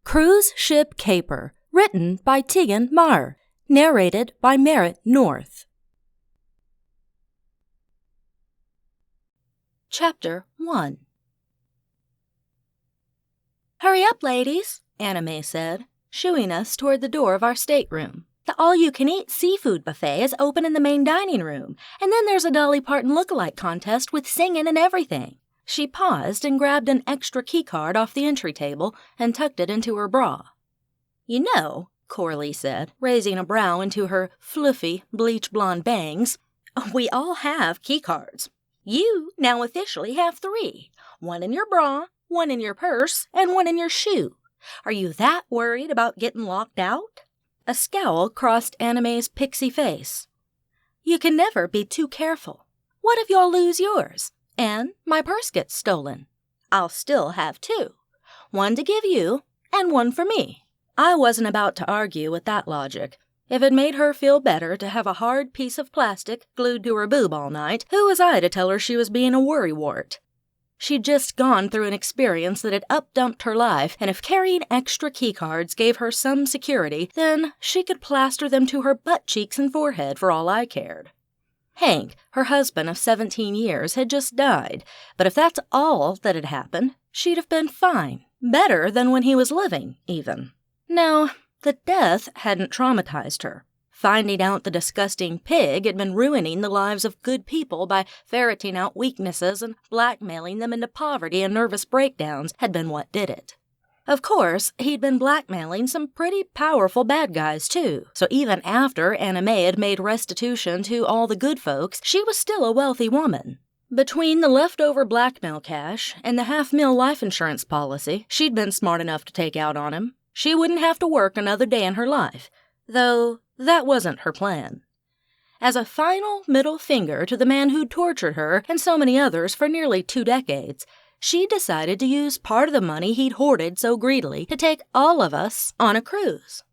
Cruise Ship Caper, written by Tegan Maher, narrated by Merritt North. Chapter 1. "Hurry up, ladies," Anna May said, shooing us toward the door of our stateroom. "The all-you-can-eat seafood buffet is open in the main dining room, and then there's a Dolly Parton look-alike contest with singing and everything." She paused and grabbed an extra keycard off the entry table and tucked it into her bra. "You know," Coralie said, raising a brow into her fluffy, bleach-blonde bangs, "we all have keycards. You now officially have 3. One in your bra, one in your purse, and one in your shoe. Are you that worried about getting locked out?" A scowl crossed Anna May's pixie face. "You can never be too careful. What if y'all lose yours? And my purse gets stolen? I'll still have 2. One to give you, and one for me." I wasn't about to argue with that logic. If it made her feel better to have a hard piece of plastic glued to her boob all night, who was I to tell her she was being a worrywart? She'd just gone through an experience that had up-dumped her life, and if carrying extra keycards gave her some security, then she could plaster them to her butt cheeks and forehead for all I cared. Hank, her husband of 17 years, had just died, but if that's all that had happened, she'd have been fine. Better than when he was living, even. No, the death hadn't traumatized her. Finding out the disgusting pig had been ruining the lives of good people by ferreting out weaknesses and blackmailing them into poverty and nervous breakdowns had been what did it. Of course, he'd been blackmailing some pretty powerful bad guys, too, so even after Anna May had made restitution to all the good folks, she was still a wealthy woman. Between the leftover blackmail cash and the $500,000 life insurance policy she'd been smart enough to take out on him, she wouldn't have to work another day in her life, though that wasn't her plan. As a final middle finger to the man who'd tortured her and so many others for nearly 2 decades, she decided to use part of the money he'd hoarded so greedily to take all of us on a cruise.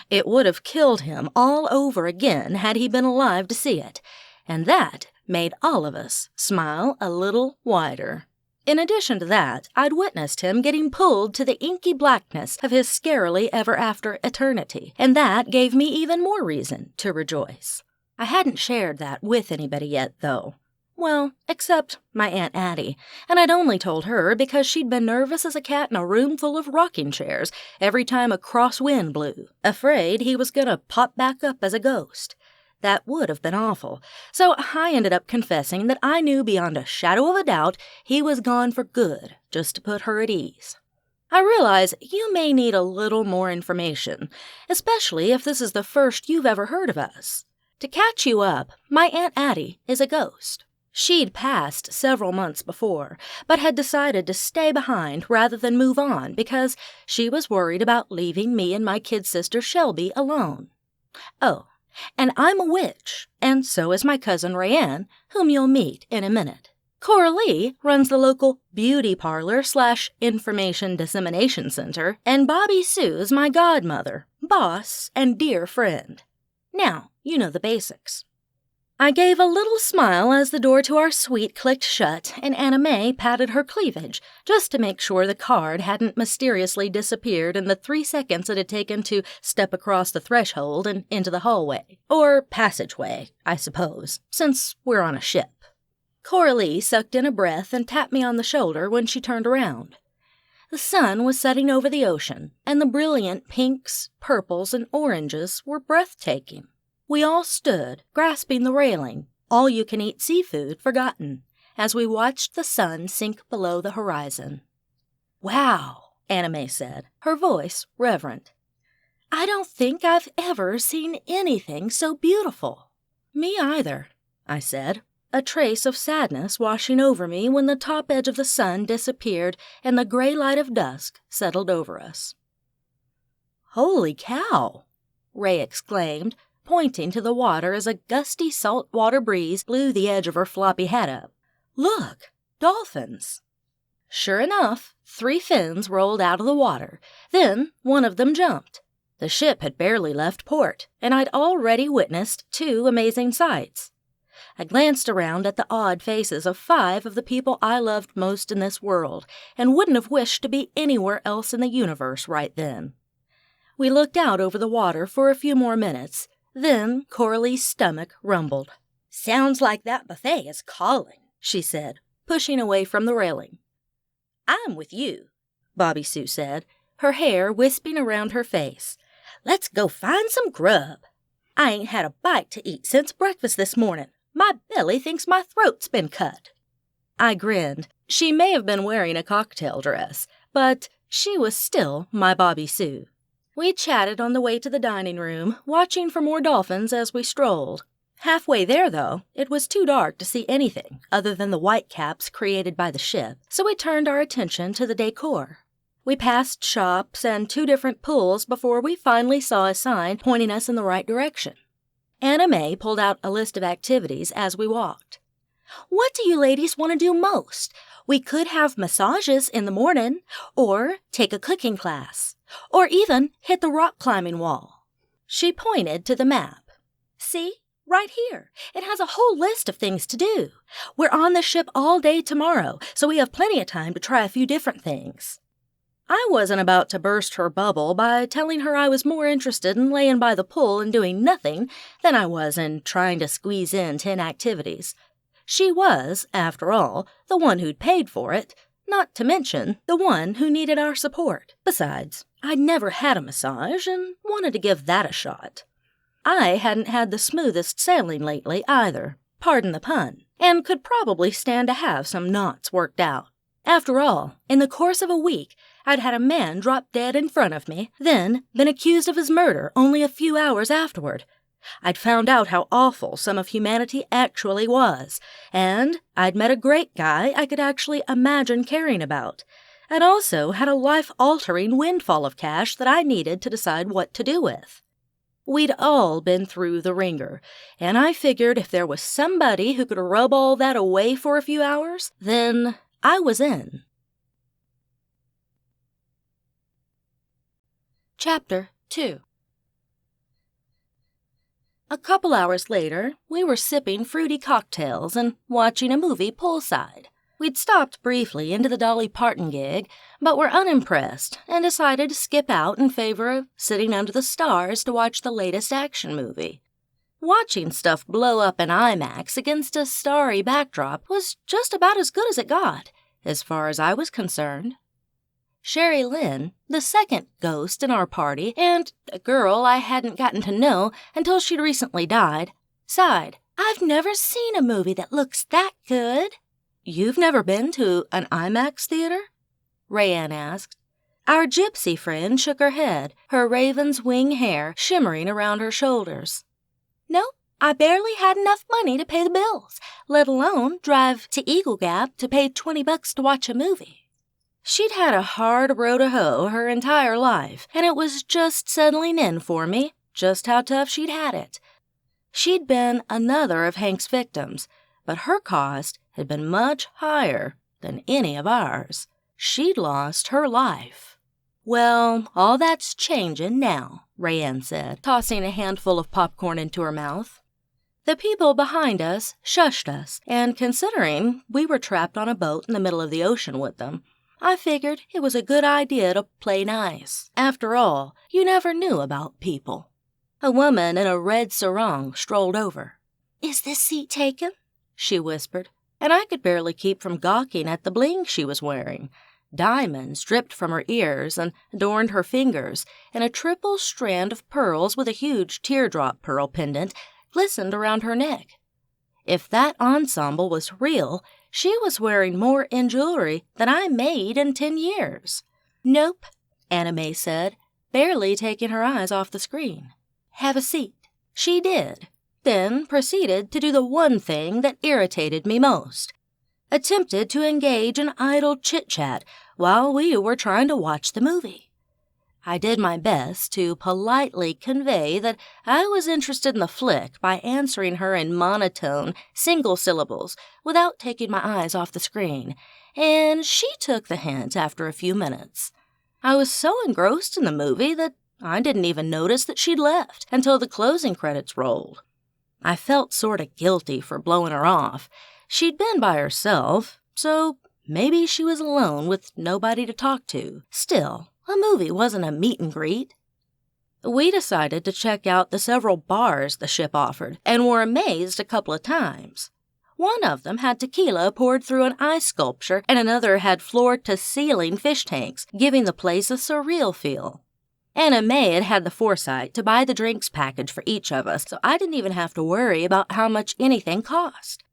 It would have killed him all over again had he been alive to see it, and that made all of us smile a little wider. In addition to that, I'd witnessed him getting pulled to the inky blackness of his scarily ever-after eternity, and that gave me even more reason to rejoice. I hadn't shared that with anybody yet, though. Well, except my Aunt Addie, and I'd only told her because she'd been nervous as a cat in a room full of rocking chairs every time a cross wind blew, afraid he was gonna pop back up as a ghost. That would have been awful, so I ended up confessing that I knew beyond a shadow of a doubt he was gone for good, just to put her at ease. I realize you may need a little more information, especially if this is the first you've ever heard of us. To catch you up, my Aunt Addie is a ghost. She'd passed several months before, but had decided to stay behind rather than move on because she was worried about leaving me and my kid sister Shelby alone. Oh, and I'm a witch, and so is my cousin Rayanne, whom you'll meet in a minute. Coralie runs the local beauty parlor/information dissemination center, and Bobby Sue's my godmother, boss, and dear friend. Now, you know the basics. I gave a little smile as the door to our suite clicked shut and Anna May patted her cleavage, just to make sure the card hadn't mysteriously disappeared in the 3 seconds it had taken to step across the threshold and into the hallway. Or passageway, I suppose, since we're on a ship. Coralie sucked in a breath and tapped me on the shoulder when she turned around. The sun was setting over the ocean, and the brilliant pinks, purples, and oranges were breathtaking. We all stood, grasping the railing, all-you-can-eat seafood forgotten, as we watched the sun sink below the horizon. "Wow," Anna May said, her voice reverent. "I don't think I've ever seen anything so beautiful." "Me either," I said, a trace of sadness washing over me when the top edge of the sun disappeared and the gray light of dusk settled over us. "Holy cow!" Ray exclaimed, pointing to the water as a gusty saltwater breeze blew the edge of her floppy hat up. "Look, dolphins!" Sure enough, 3 fins rolled out of the water. Then one of them jumped. The ship had barely left port, and I'd already witnessed 2 amazing sights. I glanced around at the odd faces of 5 of the people I loved most in this world and wouldn't have wished to be anywhere else in the universe right then. We looked out over the water for a few more minutes. Then Coralie's stomach rumbled. "Sounds like that buffet is calling," she said, pushing away from the railing. "I'm with you," Bobby Sue said, her hair wisping around her face. "Let's go find some grub. I ain't had a bite to eat since breakfast this morning. My belly thinks my throat's been cut." I grinned. She may have been wearing a cocktail dress, but she was still my Bobby Sue. We chatted on the way to the dining room, watching for more dolphins as we strolled. Halfway there, though, it was too dark to see anything other than the whitecaps created by the ship, so we turned our attention to the decor. We passed shops and 2 different pools before we finally saw a sign pointing us in the right direction. Anna May pulled out a list of activities as we walked. "What do you ladies want to do most? We could have massages in the morning, or take a cooking class, or even hit the rock climbing wall." She pointed to the map. "See? Right here. It has a whole list of things to do. We're on the ship all day tomorrow, so we have plenty of time to try a few different things." I wasn't about to burst her bubble by telling her I was more interested in laying by the pool and doing nothing than I was in trying to squeeze in 10 activities. She was, after all, the one who'd paid for it, not to mention the one who needed our support. Besides, I'd never had a massage and wanted to give that a shot. I hadn't had the smoothest sailing lately either, pardon the pun, and could probably stand to have some knots worked out. After all, in the course of a week, I'd had a man drop dead in front of me, then been accused of his murder only a few hours afterward. I'd found out how awful some of humanity actually was, and I'd met a great guy I could actually imagine caring about. I'd also had a life-altering windfall of cash that I needed to decide what to do with. We'd all been through the ringer, and I figured if there was somebody who could rub all that away for a few hours, then I was in. Chapter 2. A couple hours later, we were sipping fruity cocktails and watching a movie poolside. We'd stopped briefly into the Dolly Parton gig, but were unimpressed and decided to skip out in favor of sitting under the stars to watch the latest action movie. Watching stuff blow up in IMAX against a starry backdrop was just about as good as it got, as far as I was concerned. Sherry Lynn, the second ghost in our party, and a girl I hadn't gotten to know until she'd recently died, sighed. "I've never seen a movie that looks that good." "You've never been to an IMAX theater?" Rayanne asked. Our gypsy friend shook her head, her raven's wing hair shimmering around her shoulders. "Nope, I barely had enough money to pay the bills, let alone drive to Eagle Gap to pay $20 to watch a movie." She'd had a hard row to hoe her entire life, and it was just settling in for me just how tough she'd had it. She'd been another of Hank's victims, but her cost had been much higher than any of ours. She'd lost her life. "Well, all that's changing now," Rayanne said, tossing a handful of popcorn into her mouth. The people behind us shushed us, and considering we were trapped on a boat in the middle of the ocean with them, I figured it was a good idea to play nice. After all, you never knew about people. A woman in a red sarong strolled over. "Is this seat taken?" she whispered, and I could barely keep from gawking at the bling she was wearing. Diamonds dripped from her ears and adorned her fingers, and a triple strand of pearls with a huge teardrop pearl pendant glistened around her neck. If that ensemble was real, she was wearing more in jewelry than I made in 10 years. "Nope," Anna May said, barely taking her eyes off the screen. "Have a seat." She did, then proceeded to do the one thing that irritated me most. Attempted to engage in idle chit-chat while we were trying to watch the movie. I did my best to politely convey that I was interested in the flick by answering her in monotone, single syllables without taking my eyes off the screen, and she took the hint after a few minutes. I was so engrossed in the movie that I didn't even notice that she'd left until the closing credits rolled. I felt sort of guilty for blowing her off. She'd been by herself, so maybe she was alone with nobody to talk to. Still, a movie wasn't a meet and greet. We decided to check out the several bars the ship offered, and were amazed a couple of times. One of them had tequila poured through an ice sculpture, and another had floor-to-ceiling fish tanks, giving the place a surreal feel. Anna May had had the foresight to buy the drinks package for each of us, so I didn't even have to worry about how much anything cost.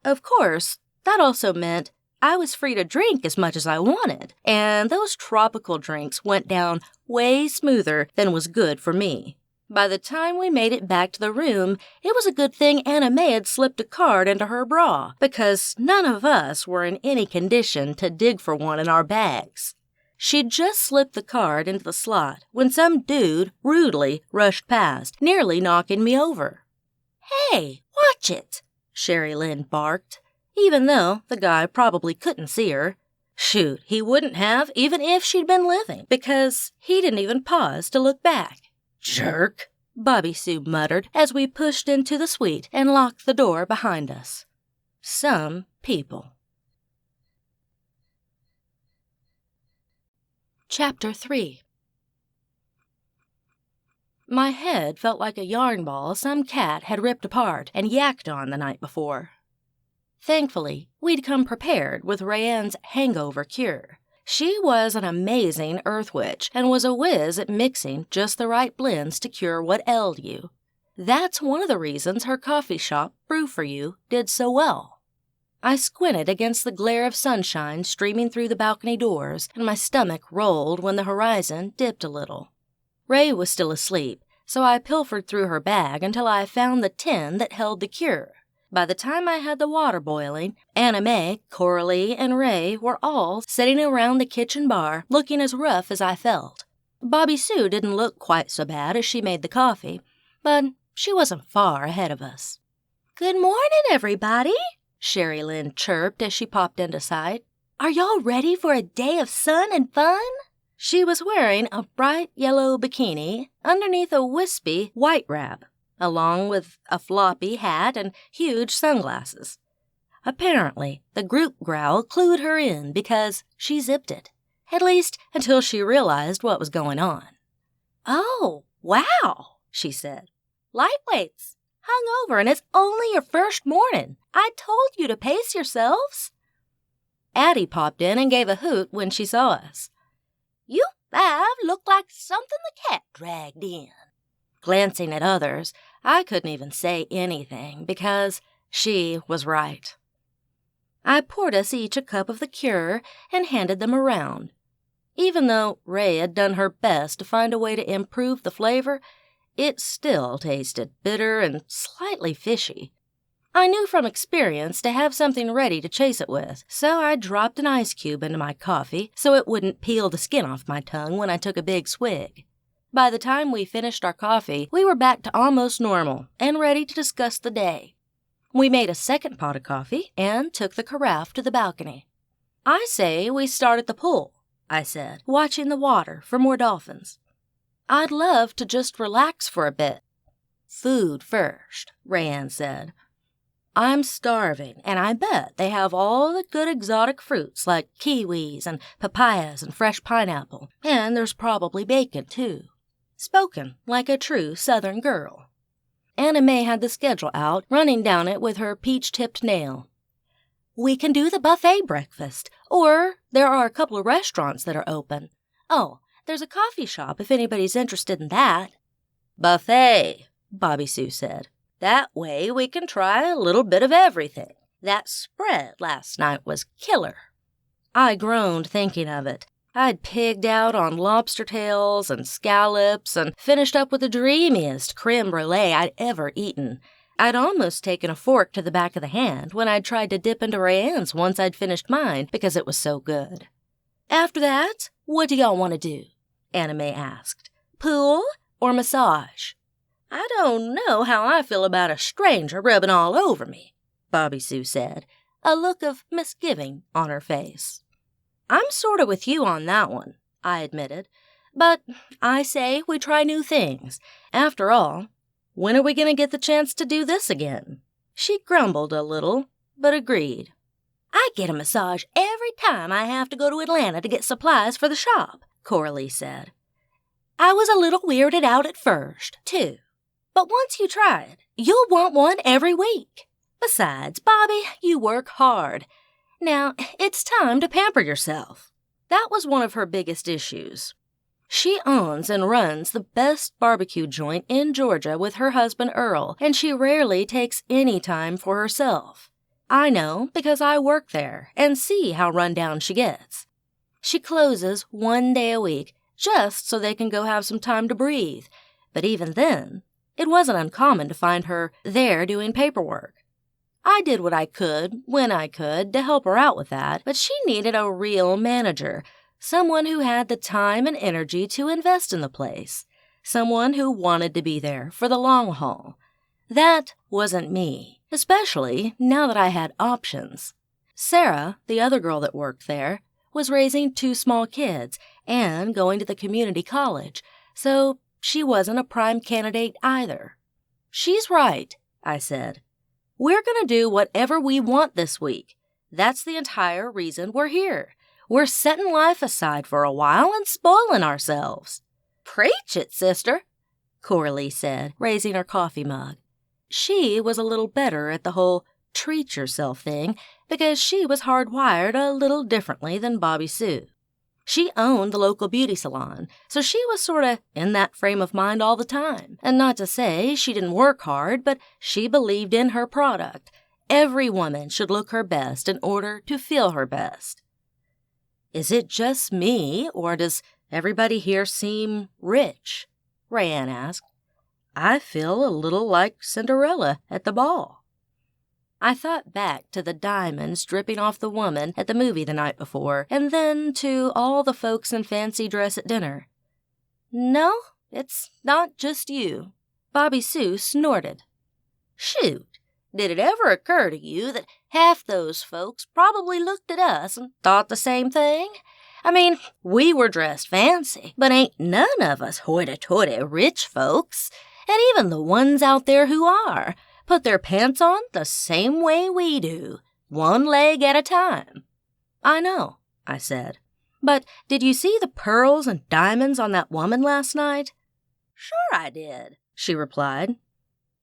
Of course, that also meant I was free to drink as much as I wanted, and those tropical drinks went down way smoother than was good for me. By the time we made it back to the room, it was a good thing Anna May had slipped a card into her bra, because none of us were in any condition to dig for one in our bags. She'd just slipped the card into the slot when some dude rudely rushed past, nearly knocking me over. "Hey, watch it!" Sherry Lynn barked, even though the guy probably couldn't see her. Shoot, he wouldn't have even if she'd been living, because he didn't even pause to look back. "Jerk," Bobby Sue muttered as we pushed into the suite and locked the door behind us. Some people. Chapter 3. My head felt like a yarn ball some cat had ripped apart and yacked on the night before. Thankfully, we'd come prepared with Rayanne's hangover cure. She was an amazing earth witch and was a whiz at mixing just the right blends to cure what ailed you. That's one of the reasons her coffee shop, Brew For You, did so well. I squinted against the glare of sunshine streaming through the balcony doors, and my stomach rolled when the horizon dipped a little. Ray was still asleep, so I pilfered through her bag until I found the tin that held the cure. By the time I had the water boiling, Anna May, Coralie, and Ray were all sitting around the kitchen bar, looking as rough as I felt. Bobby Sue didn't look quite so bad as she made the coffee, but she wasn't far ahead of us. "Good morning, everybody," Sherry Lynn chirped as she popped into sight. "Are y'all ready for a day of sun and fun?" She was wearing a bright yellow bikini underneath a wispy white wrap, along with a floppy hat and huge sunglasses. Apparently, the group growl clued her in because she zipped it, at least until she realized what was going on. "Oh, wow," she said. "Lightweights, hungover, and it's only your first morning. I told you to pace yourselves." Addie popped in and gave a hoot when she saw us. "You five look like something the cat dragged in." Glancing at others, I couldn't even say anything because she was right. I poured us each a cup of the cure and handed them around. Even though Ray had done her best to find a way to improve the flavor, it still tasted bitter and slightly fishy. I knew from experience to have something ready to chase it with, so I dropped an ice cube into my coffee so it wouldn't peel the skin off my tongue when I took a big swig. By the time we finished our coffee, we were back to almost normal and ready to discuss the day. We made a second pot of coffee and took the carafe to the balcony. "I say we start at the pool," I said, watching the water for more dolphins. "I'd love to just relax for a bit." "Food first," Rayanne said. "I'm starving, and I bet they have all the good exotic fruits like kiwis and papayas and fresh pineapple, and there's probably bacon, too." Spoken like a true Southern girl. Anna May had the schedule out, running down it with her peach-tipped nail. "We can do the buffet breakfast, or there are a couple of restaurants that are open. Oh, there's a coffee shop if anybody's interested in that." "Buffet," Bobby Sue said. "That way we can try a little bit of everything. That spread last night was killer." I groaned thinking of it. I'd pigged out on lobster tails and scallops and finished up with the dreamiest creme brulee I'd ever eaten. I'd almost taken a fork to the back of the hand when I'd tried to dip into Rayanne's once I'd finished mine because it was so good. "After that, what do y'all want to do?" Anna May asked. "Pool or massage?" "I don't know how I feel about a stranger rubbing all over me," Bobby Sue said, a look of misgiving on her face. "I'm sort of with you on that one," I admitted. "But I say we try new things. After all, When are we going to get the chance to do this again?" She grumbled a little, but agreed. "I get a massage every time I have to go to Atlanta to get supplies for the shop," Coralie said. "I was a little weirded out at first, too. But once you try it, you'll want one every week. Besides, Bobby, you work hard. Now, it's time to pamper yourself." That was one of her biggest issues. She owns and runs the best barbecue joint in Georgia with her husband Earl, and she rarely takes any time for herself. I know because I work there and see how run down she gets. She closes 1 day a week just so they can go have some time to breathe, but even then, it wasn't uncommon to find her there doing paperwork. I did what I could, when I could, to help her out with that, but she needed a real manager, someone who had the time and energy to invest in the place, someone who wanted to be there for the long haul. That wasn't me, especially now that I had options. Sarah, the other girl that worked there, was raising 2 small kids and going to the community college, so she wasn't a prime candidate either. "She's right," I said. "We're going to do whatever we want this week. That's the entire reason we're here. We're setting life aside for a while and spoiling ourselves." "Preach it, sister," Coralie said, raising her coffee mug. She was a little better at the whole treat yourself thing because she was hardwired a little differently than Bobby Sue. She owned the local beauty salon, so she was sort of in that frame of mind all the time. And not to say she didn't work hard, but she believed in her product. Every woman should look her best in order to feel her best. "Is it just me, or does everybody here seem rich?" Rayanne asked. "I feel a little like Cinderella at the ball." I thought back to the diamonds dripping off the woman at the movie the night before, and then to all the folks in fancy dress at dinner. "No, it's not just you." Bobby Sue snorted. "Shoot, did it ever occur to you that half those folks probably looked at us and thought the same thing? I mean, we were dressed fancy, but ain't none of us hoity-toity rich folks, and even the ones out there who are put their pants on the same way we do, 1 leg at a time." "I know," I said. "But did you see the pearls and diamonds on that woman last night?" "Sure I did," she replied.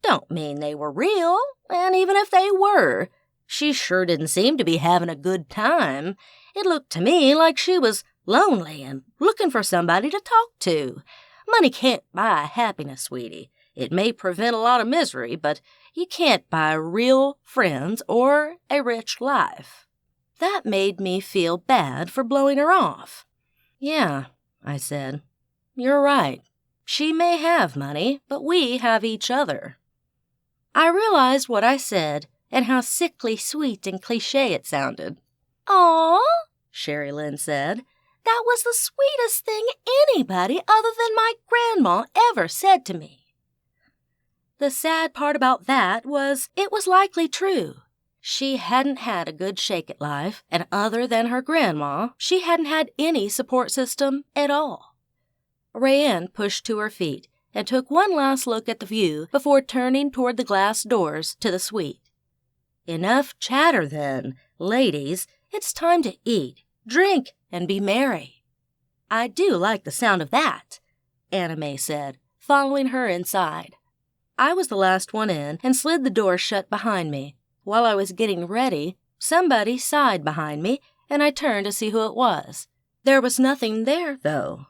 "Don't mean they were real, and even if they were, she sure didn't seem to be having a good time. It looked to me like she was lonely and looking for somebody to talk to. Money can't buy happiness, sweetie. It may prevent a lot of misery, but you can't buy real friends or a rich life." That made me feel bad for blowing her off. "Yeah," I said. "You're right. She may have money, but we have each other." I realized what I said and how sickly sweet and cliché it sounded. "Aw," Sherry Lynn said. "That was the sweetest thing anybody other than my grandma ever said to me." The sad part about that was it was likely true. She hadn't had a good shake at life, and other than her grandma, she hadn't had any support system at all. Rayanne pushed to her feet and took one last look at the view before turning toward the glass doors to the suite. "Enough chatter, then. Ladies, it's time to eat, drink, and be merry." "I do like the sound of that," Anna May said, following her inside. I was the last one in and slid the door shut behind me. While I was getting ready, somebody sighed behind me, and I turned to see who it was. There was nothing there, though.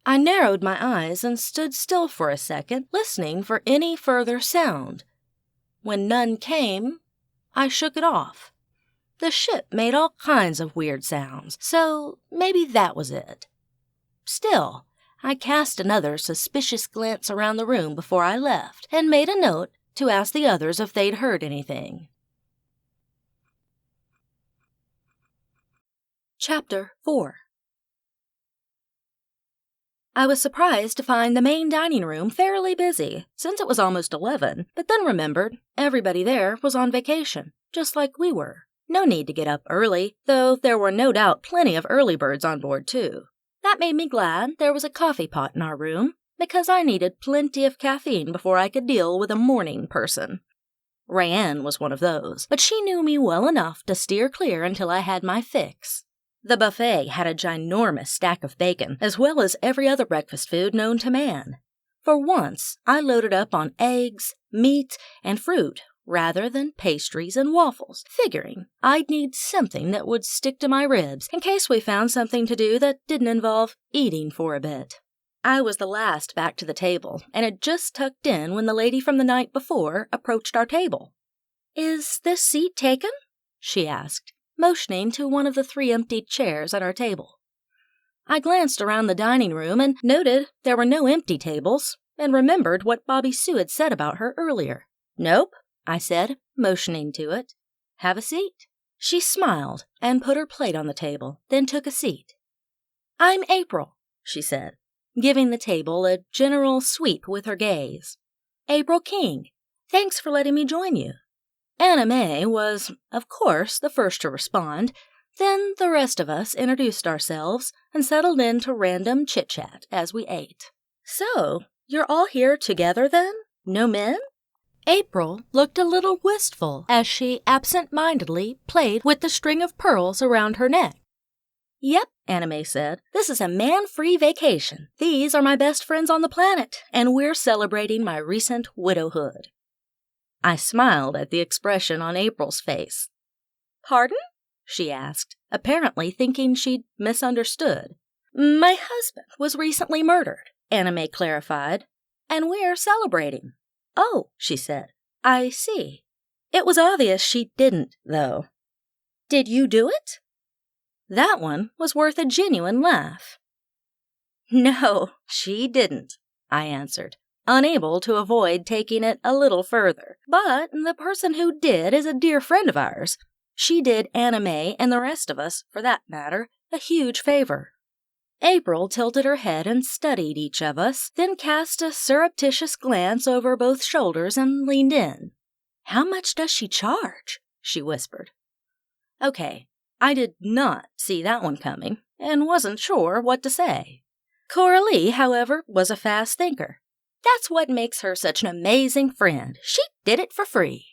I narrowed my eyes and stood still for a second, listening for any further sound. When none came, I shook it off. The ship made all kinds of weird sounds, so maybe that was it. Still, I cast another suspicious glance around the room before I left and made a note to ask the others if they'd heard anything. Chapter 4. I was surprised to find the main dining room fairly busy, since it was almost 11, but then remembered everybody there was on vacation, just like we were. No need to get up early, though there were no doubt plenty of early birds on board, too. That made me glad there was a coffee pot in our room, because I needed plenty of caffeine before I could deal with a morning person. Rayanne was one of those, but she knew me well enough to steer clear until I had my fix. The buffet had a ginormous stack of bacon, as well as every other breakfast food known to man. For once, I loaded up on eggs, meat, and fruit, rather than pastries and waffles, figuring I'd need something that would stick to my ribs in case we found something to do that didn't involve eating for a bit. I was the last back to the table, and had just tucked in when the lady from the night before approached our table. "Is this seat taken?" she asked, motioning to one of the 3 empty chairs at our table. I glanced around the dining room and noted there were no empty tables, and remembered what Bobby Sue had said about her earlier. "Nope," I said, motioning to it. "Have a seat." She smiled and put her plate on the table, then took a seat. "I'm April," she said, giving the table a general sweep with her gaze. "April King. Thanks for letting me join you." Anna May was, of course, the first to respond. Then the rest of us introduced ourselves and settled into random chit-chat as we ate. "So, you're all here together then? No men?" April looked a little wistful as she absent-mindedly played with the string of pearls around her neck. "Yep," Anna May said. "This is a man-free vacation. These are my best friends on the planet, and we're celebrating my recent widowhood." I smiled at the expression on April's face. "Pardon?" she asked, apparently thinking she'd misunderstood. "My husband was recently murdered," Anna May clarified, "and we're celebrating." "Oh," she said. "I see." It was obvious she didn't, though. "Did you do it?" That one was worth a genuine laugh. "No, she didn't," I answered, unable to avoid taking it a little further. "But the person who did is a dear friend of ours. She did Anna May and the rest of us, for that matter, a huge favor." April tilted her head and studied each of us, then cast a surreptitious glance over both shoulders and leaned in. "How much does she charge?" she whispered. Okay, I did not see that one coming, and wasn't sure what to say. Coralie, however, was a fast thinker. "That's what makes her such an amazing friend. She did it for free."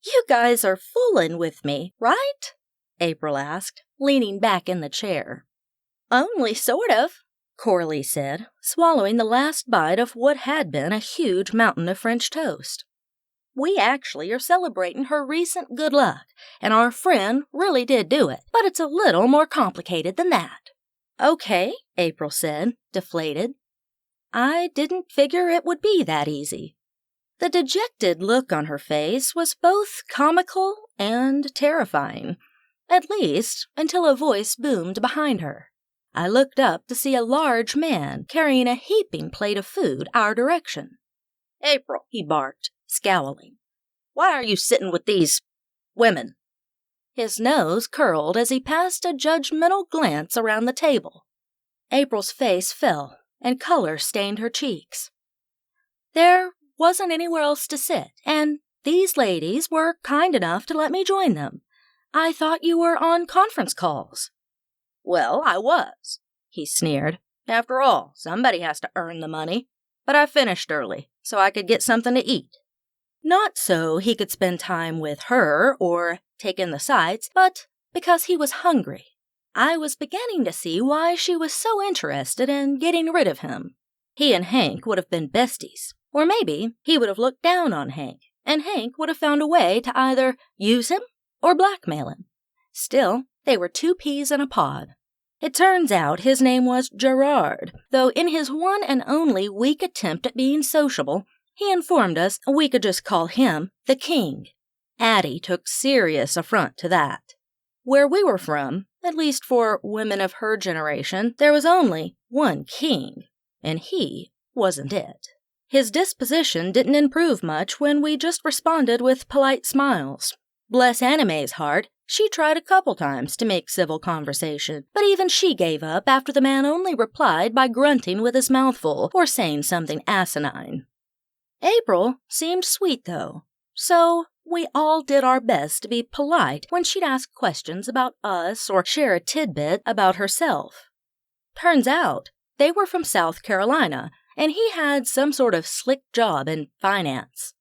"You guys are fooling with me, right?" April asked, leaning back in the chair. "Only sort of," Coralie said, swallowing the last bite of what had been a huge mountain of French toast. "We actually are celebrating her recent good luck, and our friend really did do it, but it's a little more complicated than that." "Okay," April said, deflated. I didn't figure it would be that easy. The dejected look on her face was both comical and terrifying, at least until a voice boomed behind her. I looked up to see a large man carrying a heaping plate of food our direction. "April," he barked, scowling. "Why are you sitting with these women?" His nose curled as he passed a judgmental glance around the table. April's face fell, and color stained her cheeks. There wasn't anywhere else to sit, and these ladies were kind enough to let me join them. I thought you were on conference calls." "Well, I was," he sneered. "After all, somebody has to earn the money. But I finished early, so I could get something to eat." Not so he could spend time with her or take in the sights, but because he was hungry. I was beginning to see why she was so interested in getting rid of him. He and Hank would have been besties, or maybe he would have looked down on Hank, and Hank would have found a way to either use him or blackmail him. Still, they were 2 peas in a pod. It turns out his name was Gerard, though in his one and only weak attempt at being sociable, he informed us we could just call him the King. Addie took serious affront to that. Where we were from, at least for women of her generation, there was only one king, and he wasn't it. His disposition didn't improve much when we just responded with polite smiles. Bless Anna May's heart, she tried a couple times to make civil conversation, but even she gave up after the man only replied by grunting with his mouth full or saying something asinine. April seemed sweet, though, so we all did our best to be polite when she'd ask questions about us or share a tidbit about herself. Turns out they were from South Carolina, and he had some sort of slick job in finance.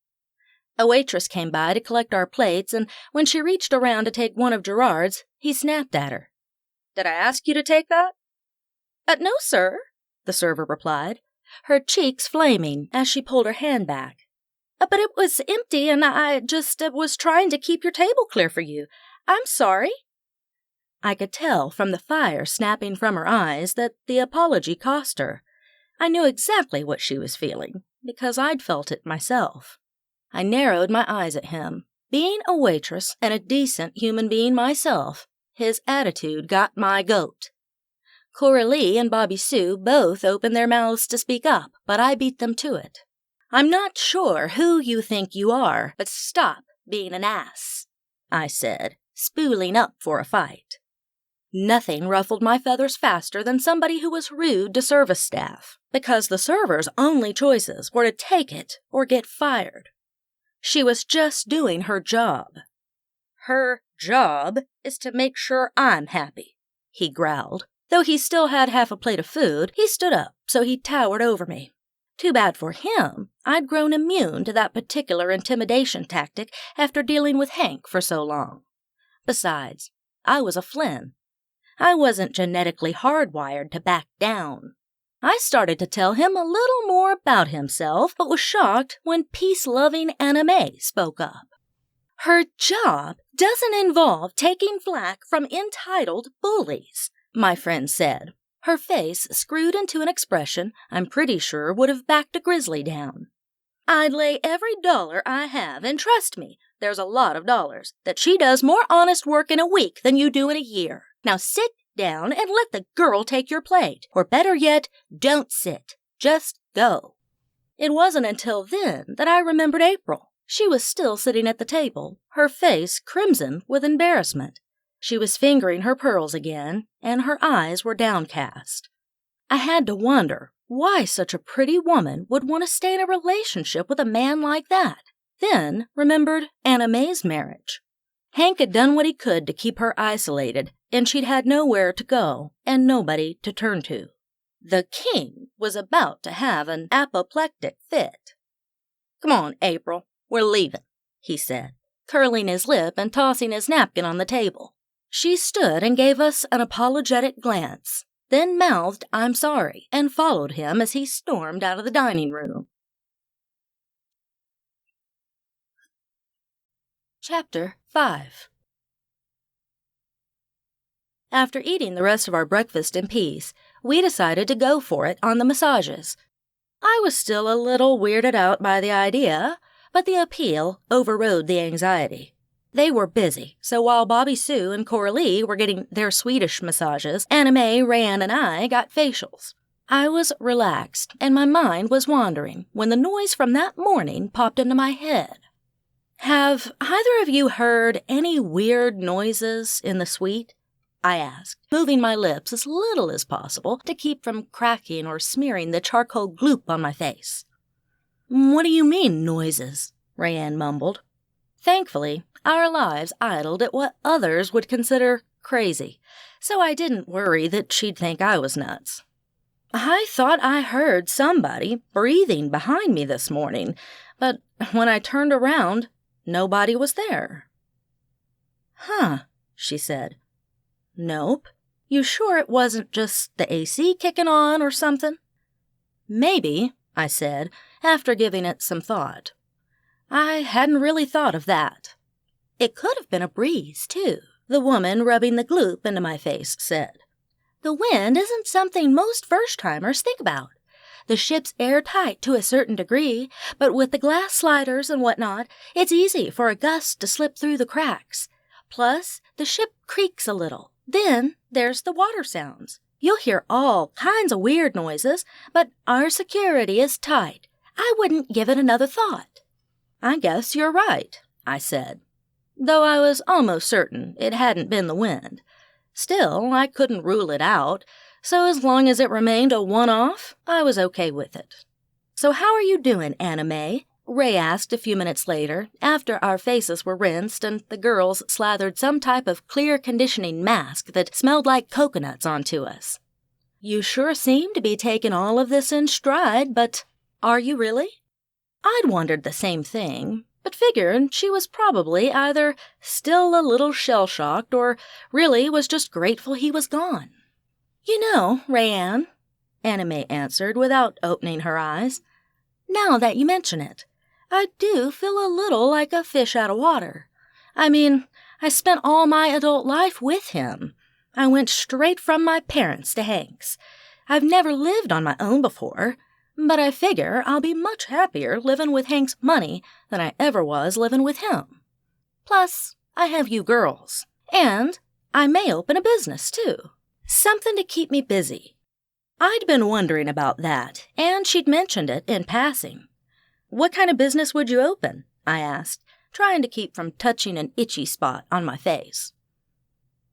A waitress came by to collect our plates, and when she reached around to take one of Gerard's, he snapped at her. "Did I ask you to take that?" No, sir," the server replied, her cheeks flaming as she pulled her hand back. But it was empty, and I just was trying to keep your table clear for you. I'm sorry." I could tell from the fire snapping from her eyes that the apology cost her. I knew exactly what she was feeling, because I'd felt it myself. I narrowed my eyes at him. Being a waitress and a decent human being myself, his attitude got my goat. Coralie and Bobby Sue both opened their mouths to speak up, but I beat them to it. "I'm not sure who you think you are, but stop being an ass," I said, spooling up for a fight. Nothing ruffled my feathers faster than somebody who was rude to service staff, because the server's only choices were to take it or get fired. She was just doing her job. "Her job is to make sure I'm happy," he growled. Though he still had half a plate of food, he stood up, so he towered over me. Too bad for him, I'd grown immune to that particular intimidation tactic after dealing with Hank for so long. Besides, I was a Flynn. I wasn't genetically hardwired to back down. I started to tell him a little more about himself, but was shocked when peace-loving Anna May spoke up. "Her job doesn't involve taking flack from entitled bullies," my friend said. Her face screwed into an expression I'm pretty sure would have backed a grizzly down. "I'd lay every dollar I have, and trust me, there's a lot of dollars, that she does more honest work in a week than you do in a year. Now sit down and let the girl take your plate, or better yet, don't sit. Just go." It wasn't until then that I remembered April. She was still sitting at the table, her face crimson with embarrassment. She was fingering her pearls again, and her eyes were downcast. I had to wonder why such a pretty woman would want to stay in a relationship with a man like that. Then remembered Anna May's marriage. Hank had done what he could to keep her isolated, and she'd had nowhere to go and nobody to turn to. The king was about to have an apoplectic fit. "Come on, April, we're leaving," he said, curling his lip and tossing his napkin on the table. She stood and gave us an apologetic glance, then mouthed, "I'm sorry," and followed him as he stormed out of the dining room. Chapter 5. After eating the rest of our breakfast in peace, we decided to go for it on the massages. I was still a little weirded out by the idea, but the appeal overrode the anxiety. They were busy, so while Bobby Sue and Coralie were getting their Swedish massages, Anna May, Rayanne, and I got facials. I was relaxed, and my mind was wandering when the noise from that morning popped into my head. "Have either of you heard any weird noises in the suite?" I asked, moving my lips as little as possible to keep from cracking or smearing the charcoal gloop on my face. "What do you mean, noises?" Rayanne mumbled. Thankfully, our lives idled at what others would consider crazy, so I didn't worry that she'd think I was nuts. "I thought I heard somebody breathing behind me this morning, but when I turned around, nobody was there." "Huh," she said. "Nope. You sure it wasn't just the AC kicking on or something?" "Maybe," I said, after giving it some thought. I hadn't really thought of that. "It could have been a breeze, too," the woman rubbing the gloop into my face said. "The wind isn't something most first-timers think about. The ship's airtight to a certain degree, but with the glass sliders and whatnot, it's easy for a gust to slip through the cracks. Plus, the ship creaks a little. Then there's the water sounds. You'll hear all kinds of weird noises, but our security is tight. I wouldn't give it another thought." "I guess you're right," I said, though I was almost certain it hadn't been the wind. Still, I couldn't rule it out, so as long as it remained a one-off, I was okay with it. "So how are you doing, Anna May?" Ray asked a few minutes later, after our faces were rinsed and the girls slathered some type of clear conditioning mask that smelled like coconuts onto us. You sure seem to be taking all of this in stride, but are you really? I'd wondered the same thing, but figured she was probably either still a little shell-shocked or really was just grateful he was gone. You know, Rayanne, Anime answered without opening her eyes, now that you mention it, I do feel a little like a fish out of water. I mean, I spent all my adult life with him. I went straight from my parents to Hank's. I've never lived on my own before, but I figure I'll be much happier living with Hank's money than I ever was living with him. Plus, I have you girls, and I may open a business, too. Something to keep me busy. I'd been wondering about that, and she'd mentioned it in passing. What kind of business would you open? I asked, trying to keep from touching an itchy spot on my face.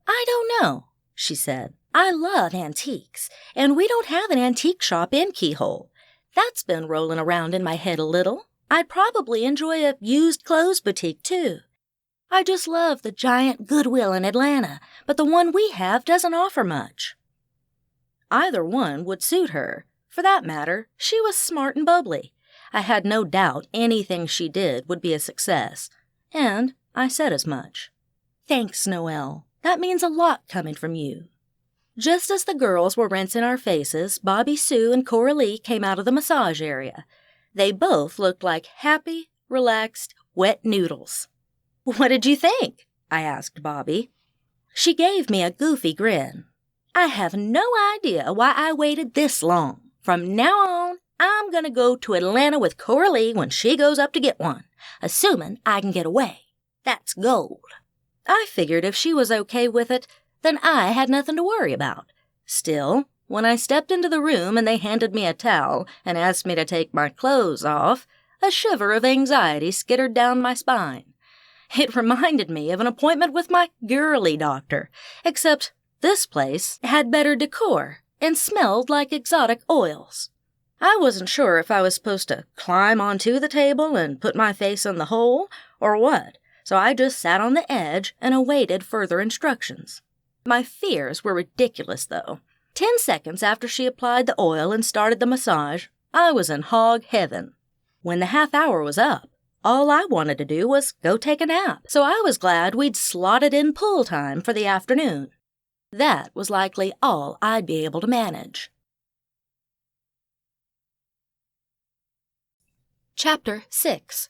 I don't know, she said. I love antiques, and we don't have an antique shop in Keyhole. That's been rolling around in my head a little. I'd probably enjoy a used clothes boutique, too. I just love the giant Goodwill in Atlanta, but the one we have doesn't offer much. Either one would suit her. For that matter, she was smart and bubbly. I had no doubt anything she did would be a success, and I said as much. Thanks, Noelle. That means a lot coming from you. Just as the girls were rinsing our faces, Bobby Sue and Coralie came out of the massage area. They both looked like happy, relaxed, wet noodles. What did you think? I asked Bobby. She gave me a goofy grin. I have no idea why I waited this long. From now on, I'm going to go to Atlanta with Coralie when she goes up to get one, assuming I can get away. That's gold. I figured if she was okay with it, then I had nothing to worry about. Still, when I stepped into the room and they handed me a towel and asked me to take my clothes off, a shiver of anxiety skittered down my spine. It reminded me of an appointment with my girly doctor, except this place had better decor and smelled like exotic oils. I wasn't sure if I was supposed to climb onto the table and put my face in the hole or what, so I just sat on the edge and awaited further instructions. My fears were ridiculous, though. 10 seconds after she applied the oil and started the massage, I was in hog heaven. When the half hour was up, all I wanted to do was go take a nap, so I was glad we'd slotted in pool time for the afternoon. That was likely all I'd be able to manage. Chapter 6.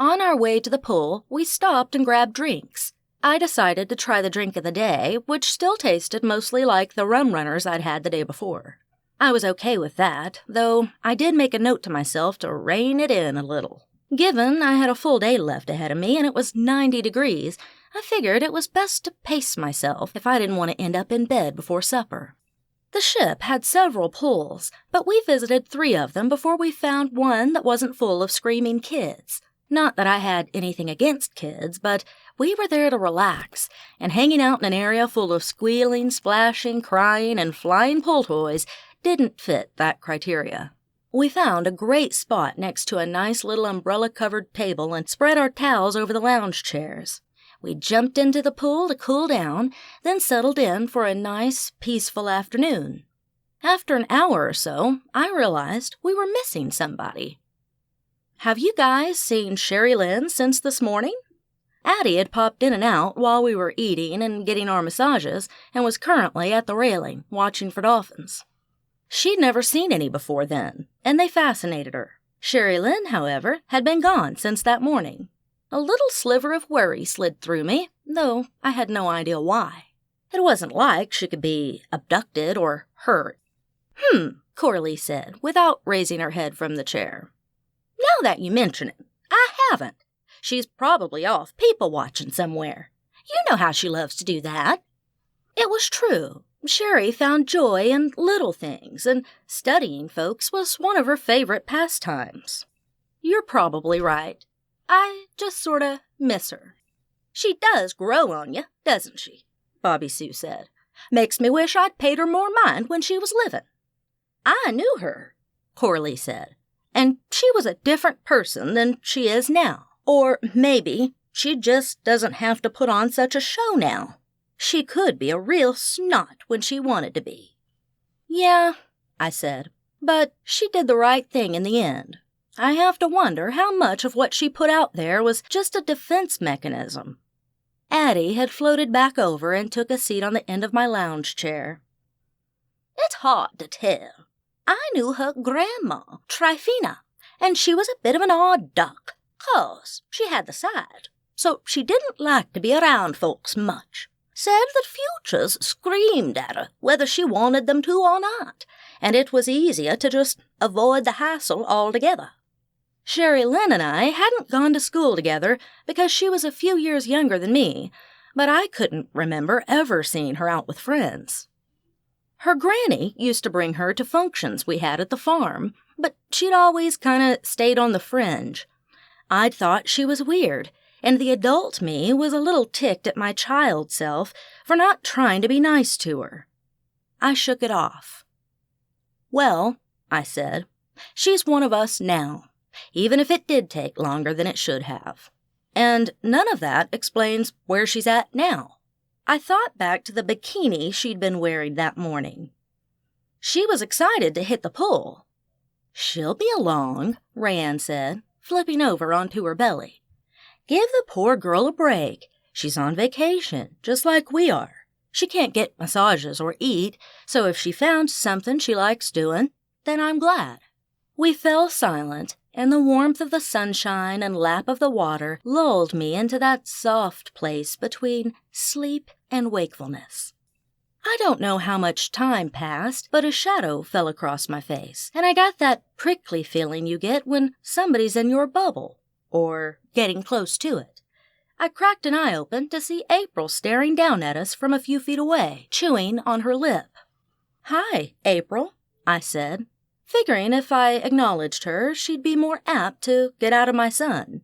On our way to the pool, we stopped and grabbed drinks. I decided to try the drink of the day, which still tasted mostly like the rum runners I'd had the day before. I was okay with that, though I did make a note to myself to rein it in a little. Given I had a full day left ahead of me and it was 90 degrees, I figured it was best to pace myself if I didn't want to end up in bed before supper. The ship had several pools, but we visited 3 of them before we found one that wasn't full of screaming kids. Not that I had anything against kids, but we were there to relax, and hanging out in an area full of squealing, splashing, crying, and flying pool toys didn't fit that criteria. We found a great spot next to a nice little umbrella-covered table and spread our towels over the lounge chairs. We jumped into the pool to cool down, then settled in for a nice, peaceful afternoon. After an hour or so, I realized we were missing somebody. Have you guys seen Sherry Lynn since this morning? Addie had popped in and out while we were eating and getting our massages and was currently at the railing, watching for dolphins. She'd never seen any before then, and they fascinated her. Sherry Lynn, however, had been gone since that morning. A little sliver of worry slid through me, though I had no idea why. It wasn't like she could be abducted or hurt. Coralie said, without raising her head from the chair. Now that you mention it, I haven't. She's probably off people-watching somewhere. You know how she loves to do that. It was true. Sherry found joy in little things, and studying folks was one of her favorite pastimes. You're probably right. I just sorta miss her. She does grow on you, doesn't she? Bobby Sue said. Makes me wish I'd paid her more mind when she was living. I knew her, Coralie said, and she was a different person than she is now. Or maybe she just doesn't have to put on such a show now. She could be a real snot when she wanted to be. Yeah, I said, but she did the right thing in the end. I have to wonder how much of what she put out there was just a defense mechanism. Addie had floated back over and took a seat on the end of my lounge chair. It's hard to tell. I knew her grandma, Tryphena, and she was a bit of an odd duck, 'cause she had the side, so she didn't like to be around folks much. Said that futures screamed at her whether she wanted them to or not, and it was easier to just avoid the hassle altogether. Sherry Lynn and I hadn't gone to school together because she was a few years younger than me, but I couldn't remember ever seeing her out with friends. Her granny used to bring her to functions we had at the farm, but she'd always kinda stayed on the fringe. I'd thought she was weird, and the adult me was a little ticked at my child self for not trying to be nice to her. I shook it off. Well, I said, she's one of us now, even if it did take longer than it should have. And none of that explains where she's at now. I thought back to the bikini she'd been wearing that morning. She was excited to hit the pool. She'll be along, Rayanne said, flipping over onto her belly. Give the poor girl a break. She's on vacation, just like we are. She can't get massages or eat, so if she found something she likes doing, then I'm glad. We fell silent, and the warmth of the sunshine and lap of the water lulled me into that soft place between sleep and wakefulness. I don't know how much time passed, but a shadow fell across my face, and I got that prickly feeling you get when somebody's in your bubble, or getting close to it. I cracked an eye open to see April staring down at us from a few feet away, chewing on her lip. "Hi, April," I said, figuring if I acknowledged her, she'd be more apt to get out of my sun.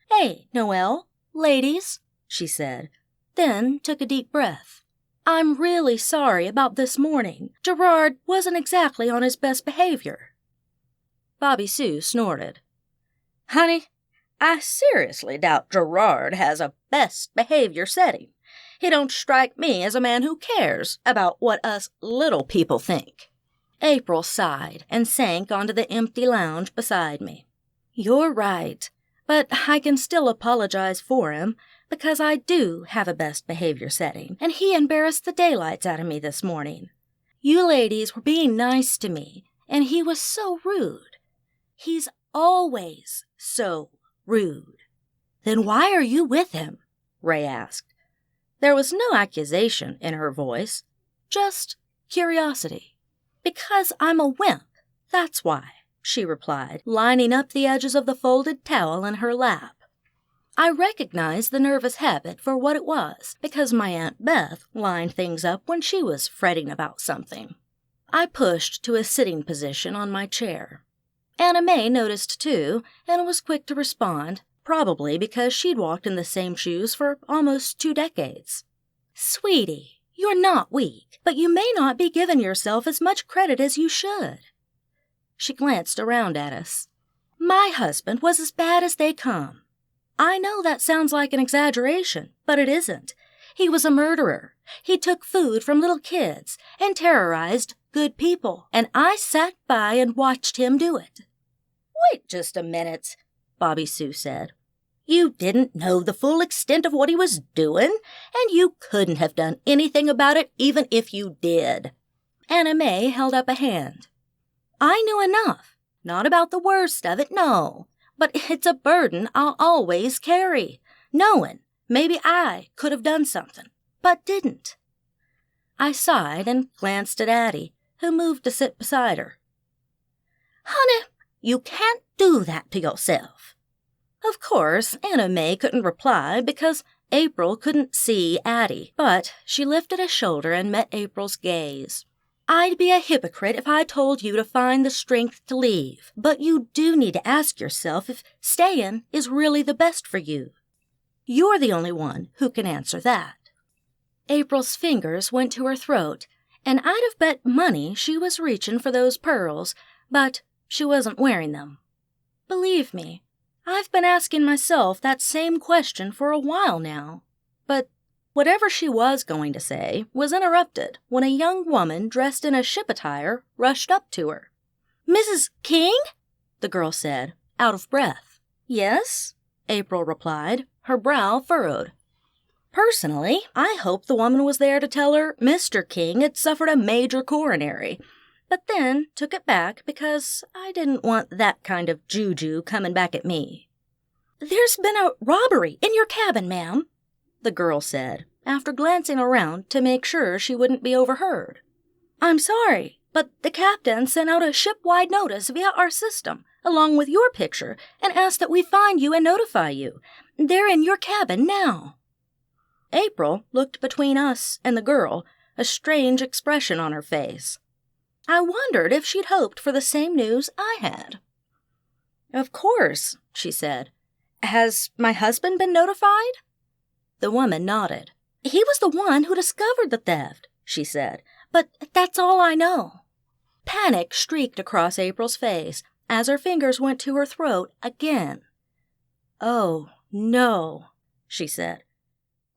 "Hey, Noelle, ladies," she said, then took a deep breath. "I'm really sorry about this morning. Gerard wasn't exactly on his best behavior." Bobby Sue snorted. "Honey, I seriously doubt Gerard has a best behavior setting. He don't strike me as a man who cares about what us little people think." April sighed and sank onto the empty lounge beside me. "You're right, but I can still apologize for him, because I do have a best behavior setting, and he embarrassed the daylights out of me this morning. You ladies were being nice to me, and he was so rude. He's always so rude." "Then why are you with him?" Ray asked. There was no accusation in her voice, just curiosity. "Because I'm a wimp, that's why," she replied, lining up the edges of the folded towel in her lap. I recognized the nervous habit for what it was, because my Aunt Beth lined things up when she was fretting about something. I pushed to a sitting position on my chair. Anna May noticed too, and was quick to respond, probably because she'd walked in the same shoes for almost 2 decades. "Sweetie, you're not weak, but you may not be giving yourself as much credit as you should." She glanced around at us. "My husband was as bad as they come. I know that sounds like an exaggeration, but it isn't. He was a murderer. He took food from little kids and terrorized good people, and I sat by and watched him do it." "Wait just a minute," Bobby Sue said. "You didn't know the full extent of what he was doing, and you couldn't have done anything about it even if you did." Anna May held up a hand. "I knew enough. Not about the worst of it, no. But it's a burden I'll always carry, knowing maybe I could have done something, but didn't." I sighed and glanced at Addie, who moved to sit beside her. "Honey, you can't do that to yourself." Of course, Anna May couldn't reply because April couldn't see Addie, but she lifted a shoulder and met April's gaze. "I'd be a hypocrite if I told you to find the strength to leave, but you do need to ask yourself if staying is really the best for you. You're the only one who can answer that." April's fingers went to her throat, and I'd have bet money she was reaching for those pearls, but she wasn't wearing them. Believe me, I've been asking myself that same question for a while now, but Whatever she was going to say was interrupted when a young woman dressed in a ship attire rushed up to her. "Mrs. King?" the girl said, out of breath. "Yes," April replied, her brow furrowed. Personally, I hoped the woman was there to tell her Mr. King had suffered a major coronary, but then took it back because I didn't want that kind of juju coming back at me. "There's been a robbery in your cabin, ma'am," the girl said, after glancing around to make sure she wouldn't be overheard. "I'm sorry, but the captain sent out a ship-wide notice via our system, along with your picture, and asked that we find you and notify you. They're in your cabin now." April looked between us and the girl, a strange expression on her face. I wondered if she'd hoped for the same news I had. "Of course," she said. "Has my husband been notified?" The woman nodded. "He was the one who discovered the theft," she said, "but that's all I know." Panic streaked across April's face as her fingers went to her throat again. "Oh, no," she said.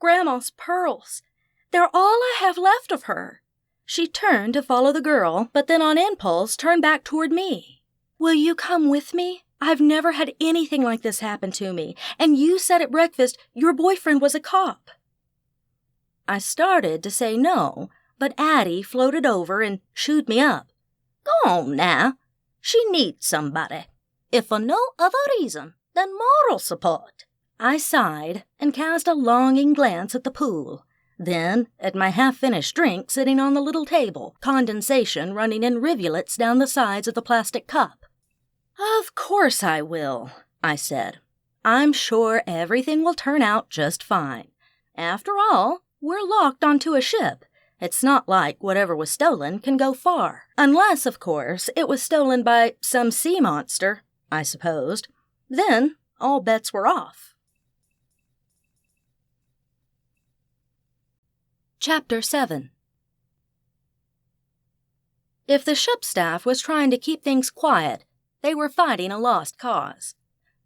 "Grandma's pearls. They're all I have left of her." She turned to follow the girl, but then on impulse turned back toward me. "Will you come with me? I've never had anything like this happen to me, and you said at breakfast your boyfriend was a cop." I started to say no, but Addie floated over and shooed me up. "Go on now. She needs somebody. If for no other reason than moral support." I sighed and cast a longing glance at the pool, then at my half-finished drink sitting on the little table, condensation running in rivulets down the sides of the plastic cup. "Of course I will," I said. "I'm sure everything will turn out just fine. After all, we're locked onto a ship. It's not like whatever was stolen can go far. Unless, of course, it was stolen by some sea monster, I supposed. Then all bets were off." Chapter 7. If the ship staff was trying to keep things quiet, they were fighting a lost cause.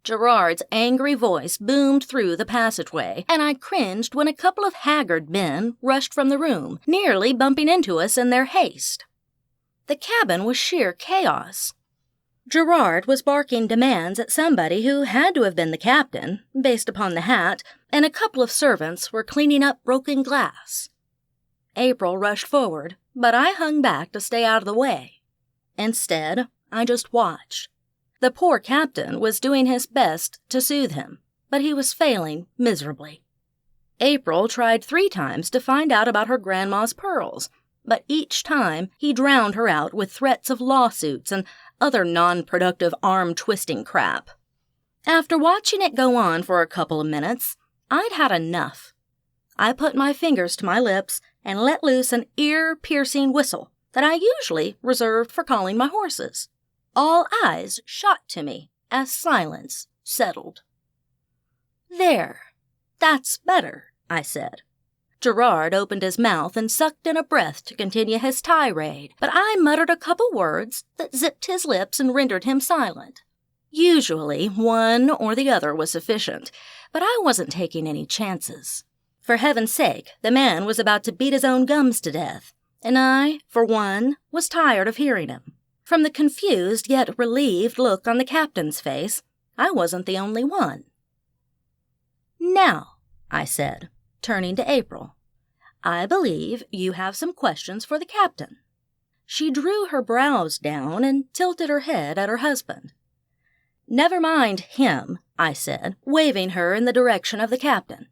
Gerard's angry voice boomed through the passageway, and I cringed when a couple of haggard men rushed from the room, nearly bumping into us in their haste. The cabin was sheer chaos. Gerard was barking demands at somebody who had to have been the captain, based upon the hat, and a couple of servants were cleaning up broken glass. April rushed forward, but I hung back to stay out of the way. Instead, I just watched. The poor captain was doing his best to soothe him, but he was failing miserably. April tried 3 times to find out about her grandma's pearls, but each time he drowned her out with threats of lawsuits and other non-productive arm-twisting crap. After watching it go on for a couple of minutes, I'd had enough. I put my fingers to my lips and let loose an ear-piercing whistle that I usually reserved for calling my horses. All eyes shot to me as silence settled. "There, that's better," I said. Gerard opened his mouth and sucked in a breath to continue his tirade, but I muttered a couple words that zipped his lips and rendered him silent. Usually, one or the other was sufficient, but I wasn't taking any chances. For heaven's sake, the man was about to beat his own gums to death, and I, for one, was tired of hearing him. From the confused yet relieved look on the captain's face, I wasn't the only one. "Now," I said, turning to April, "I believe you have some questions for the captain." She drew her brows down and tilted her head at her husband. "Never mind him," I said, waving her in the direction of the captain.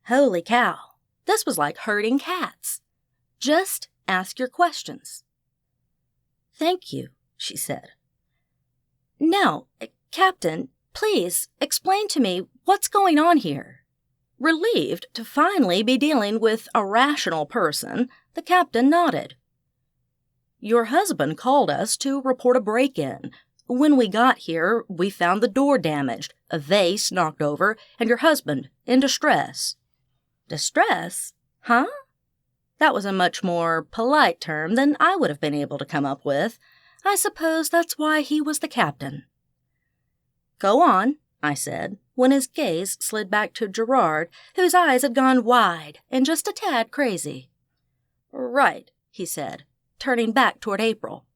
Holy cow, this was like herding cats. "Just ask your questions." "Thank you," she said. "Now, Captain, please explain to me what's going on here." Relieved to finally be dealing with a rational person, the captain nodded. "Your husband called us to report a break-in. When we got here, we found the door damaged, a vase knocked over, and your husband in distress." Distress? Huh? That was a much more polite term than I would have been able to come up with. I suppose that's why he was the captain. "Go on," I said, when his gaze slid back to Gerard, whose eyes had gone wide and just a tad crazy. "Right," he said, turning back toward April.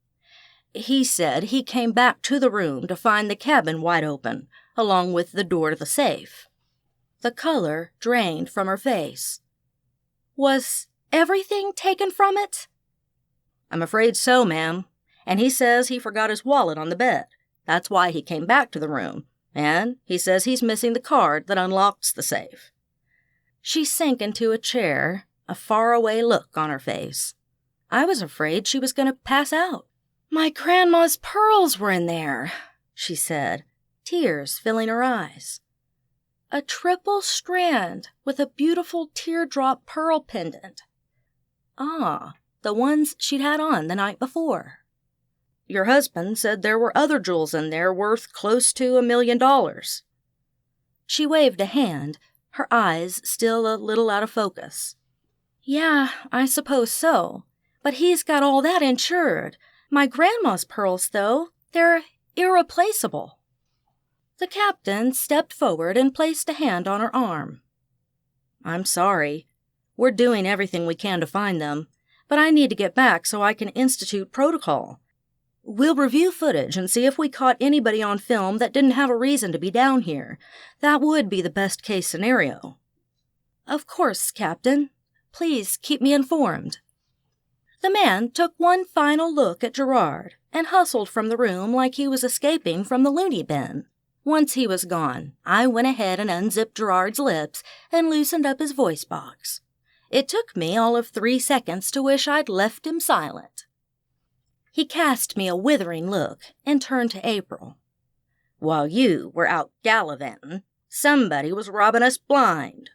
"He said he came back to the room to find the cabin wide open, along with the door to the safe." The color drained from her face. "Was everything taken from it?" "I'm afraid so, ma'am. And he says he forgot his wallet on the bed. That's why he came back to the room. And he says he's missing the card that unlocks the safe." She sank into a chair, a faraway look on her face. I was afraid she was going to pass out. "My grandma's pearls were in there," she said, tears filling her eyes. A triple strand with a beautiful teardrop pearl pendant. Ah, the ones she'd had on the night before. "Your husband said there were other jewels in there worth close to $1 million. She waved a hand, her eyes still a little out of focus. "Yeah, I suppose so. But he's got all that insured. My grandma's pearls, though, they're irreplaceable." The captain stepped forward and placed a hand on her arm. "I'm sorry. We're doing everything we can to find them, but I need to get back so I can institute protocol. We'll review footage and see if we caught anybody on film that didn't have a reason to be down here. That would be the best-case scenario." "Of course, Captain. Please keep me informed." The man took one final look at Gerard and hustled from the room like he was escaping from the loony bin. Once he was gone, I went ahead and unzipped Gerard's lips and loosened up his voice box. It took me all of 3 seconds to wish I'd left him silent. He cast me a withering look and turned to April. "While you were out gallivanting, somebody was robbing us blind."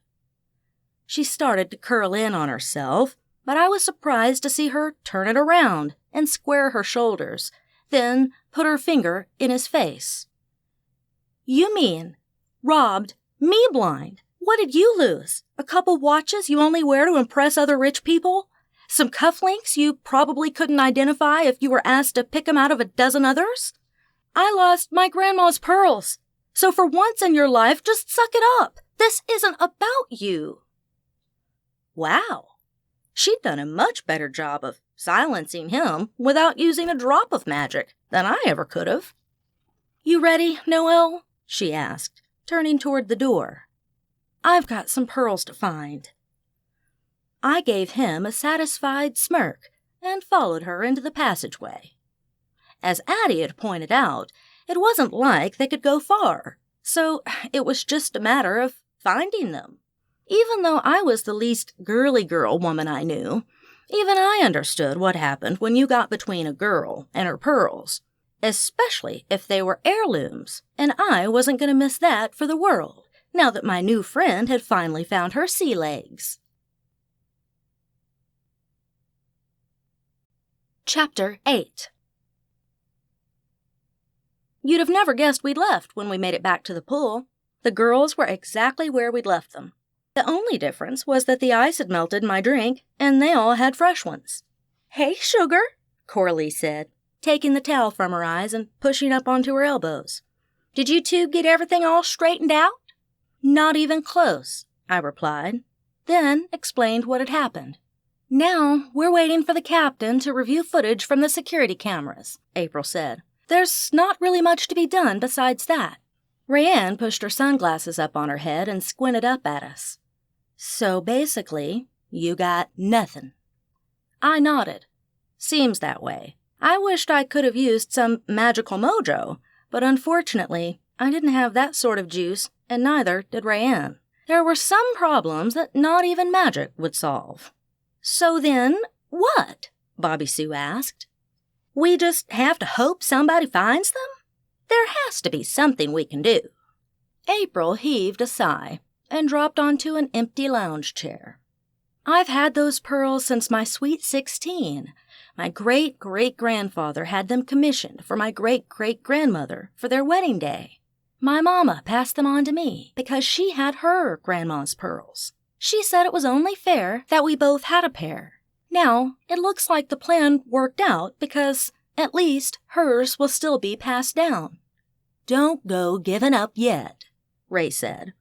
She started to curl in on herself, but I was surprised to see her turn it around and square her shoulders, then put her finger in his face. "You mean robbed me blind? What did you lose? A couple watches you only wear to impress other rich people? Some cufflinks you probably couldn't identify if you were asked to pick them out of a dozen others? I lost my grandma's pearls. So for once in your life, just suck it up. This isn't about you." Wow. She'd done a much better job of silencing him without using a drop of magic than I ever could have. "You ready, Noelle?" she asked, turning toward the door. "I've got some pearls to find." I gave him a satisfied smirk and followed her into the passageway. As Addie had pointed out, it wasn't like they could go far, so it was just a matter of finding them. Even though I was the least girly girl woman I knew, even I understood what happened when you got between a girl and her pearls, especially if they were heirlooms, and I wasn't going to miss that for the world, now that my new friend had finally found her sea legs. Chapter 8. You'd have never guessed we'd left when we made it back to the pool. The girls were exactly where we'd left them. The only difference was that the ice had melted my drink, and they all had fresh ones. "Hey, sugar," Coralie said, taking the towel from her eyes and pushing up onto her elbows. "Did you two get everything all straightened out?" "Not even close," I replied, then explained what had happened. "Now we're waiting for the captain to review footage from the security cameras," April said. "There's not really much to be done besides that." Rayanne pushed her sunglasses up on her head and squinted up at us. "So basically, you got nothing." I nodded. "Seems that way. I wished I could have used some magical mojo, but unfortunately, I didn't have that sort of juice, and neither did Rayanne. There were some problems that not even magic would solve." "So then, what?" Bobby Sue asked. "We just have to hope somebody finds them? There has to be something we can do." April heaved a sigh and dropped onto an empty lounge chair. "I've had those pearls since my sweet 16. My great-great-grandfather had them commissioned for my great-great-grandmother for their wedding day. My mama passed them on to me because she had her grandma's pearls. She said it was only fair that we both had a pair. Now, it looks like the plan worked out because, at least, hers will still be passed down." "Don't go giving up yet," Ray said.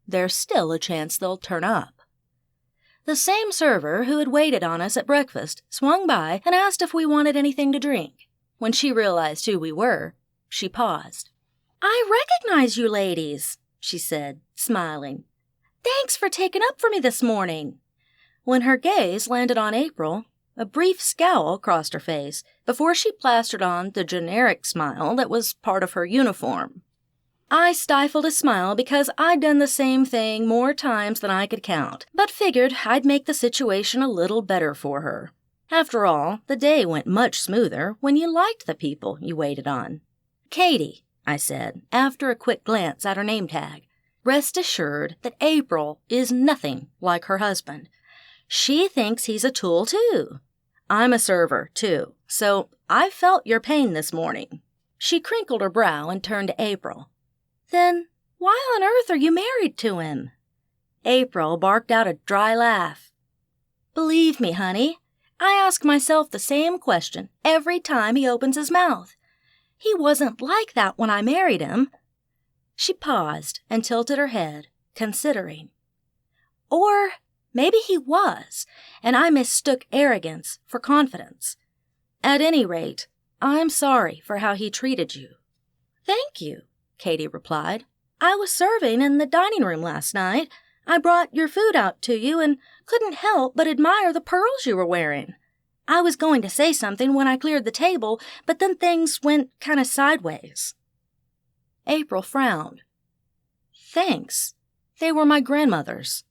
There's still a chance they'll turn up. The same server who had waited on us at breakfast swung by and asked if we wanted anything to drink. When she realized who we were, she paused. I recognize you ladies, she said, smiling. Thanks for taking up for me this morning. When her gaze landed on April, a brief scowl crossed her face before she plastered on the generic smile that was part of her uniform. I stifled a smile because I'd done the same thing more times than I could count, but figured I'd make the situation a little better for her. After all, the day went much smoother when you liked the people you waited on. Katie, I said, after a quick glance at her name tag, rest assured that April is nothing like her husband. She thinks he's a tool, too. I'm a server, too, so I felt your pain this morning. She crinkled her brow and turned to April. Then why on earth are you married to him? April barked out a dry laugh. Believe me, honey, I ask myself the same question every time he opens his mouth. He wasn't like that when I married him. She paused and tilted her head, considering. Or maybe he was, and I mistook arrogance for confidence. At any rate, I'm sorry for how he treated you. Thank you, Katie replied. I was serving in the dining room last night. I brought your food out to you and couldn't help but admire the pearls you were wearing. I was going to say something when I cleared the table, but then things went kind of sideways. April frowned. Thanks. They were my grandmother's.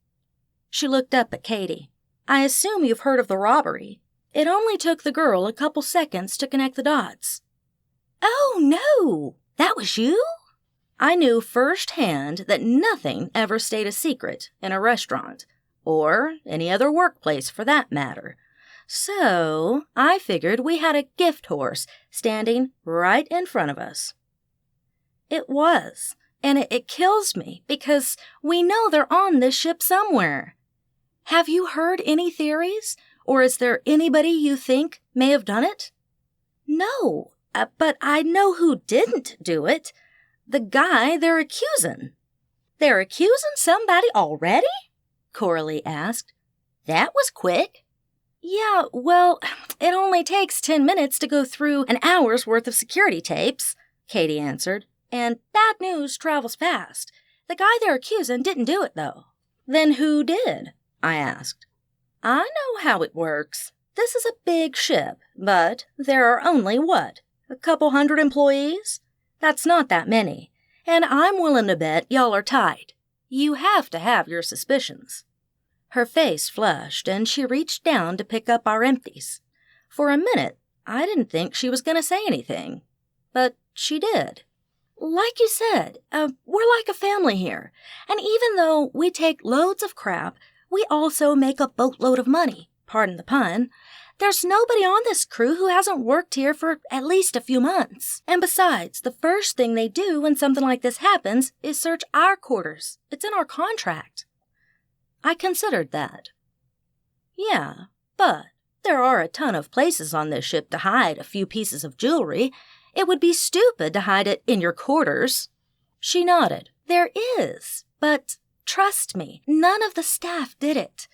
She looked up at Katie. I assume you've heard of the robbery. It only took the girl a couple seconds to connect the dots. Oh, no! That was you? I knew firsthand that nothing ever stayed a secret in a restaurant, or any other workplace for that matter. So I figured we had a gift horse standing right in front of us. It was, and it kills me because we know they're on this ship somewhere. Have you heard any theories, or is there anybody you think may have done it? No, but I know who didn't do it. The guy they're accusing. They're accusing somebody already? Coralie asked. That was quick. Yeah, well, it only takes 10 minutes to go through an hour's worth of security tapes, Katie answered. And bad news travels fast. The guy they're accusing didn't do it, though. Then who did? I asked. I know how it works. This is a big ship, but there are only, a couple hundred employees? That's not that many, and I'm willing to bet y'all are tight. You have to have your suspicions. Her face flushed, and she reached down to pick up our empties. For a minute, I didn't think she was going to say anything, but she did. Like you said, we're like a family here, and even though we take loads of crap, we also make a boatload of money, pardon the pun. There's nobody on this crew who hasn't worked here for at least a few months. And besides, the first thing they do when something like this happens is search our quarters. It's in our contract. I considered that. Yeah, but there are a ton of places on this ship to hide a few pieces of jewelry. It would be stupid to hide it in your quarters. She nodded. There is, but trust me, none of the staff did it.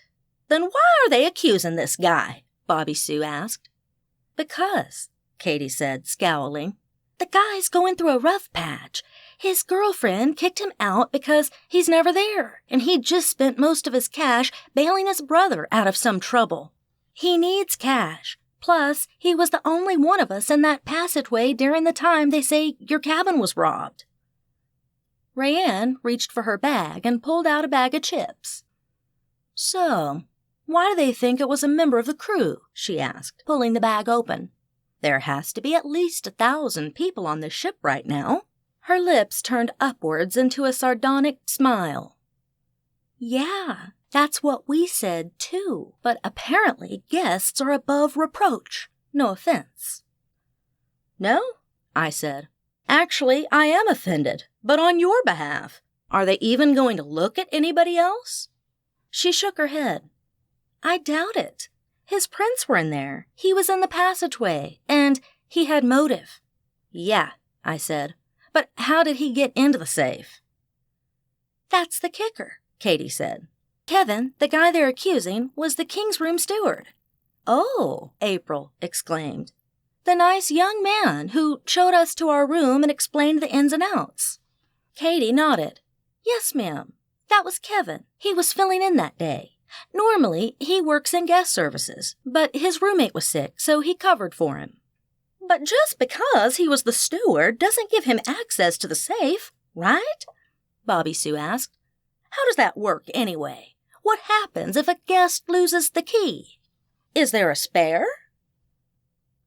Then why are they accusing this guy? Bobby Sue asked. Because, Katie said, scowling, the guy's going through a rough patch. His girlfriend kicked him out because he's never there, and he'd just spent most of his cash bailing his brother out of some trouble. He needs cash. Plus, he was the only one of us in that passageway during the time they say your cabin was robbed. Rayanne reached for her bag and pulled out a bag of chips. So, why do they think it was a member of the crew? She asked, pulling the bag open. There has to be at least 1,000 people on this ship right now. Her lips turned upwards into a sardonic smile. Yeah, that's what we said too, but apparently guests are above reproach. No offense. No, I said. Actually, I am offended, but on your behalf. Are they even going to look at anybody else? She shook her head. I doubt it. His prints were in there. He was in the passageway, and he had motive. Yeah, I said. But how did he get into the safe? That's the kicker, Katie said. Kevin, the guy they're accusing, was the king's room steward. Oh, April exclaimed. The nice young man who showed us to our room and explained the ins and outs. Katie nodded. Yes, ma'am. That was Kevin. He was filling in that day. Normally, he works in guest services, but his roommate was sick, so he covered for him. But just because he was the steward doesn't give him access to the safe, right? Bobby Sue asked. How does that work anyway? What happens if a guest loses the key? Is there a spare?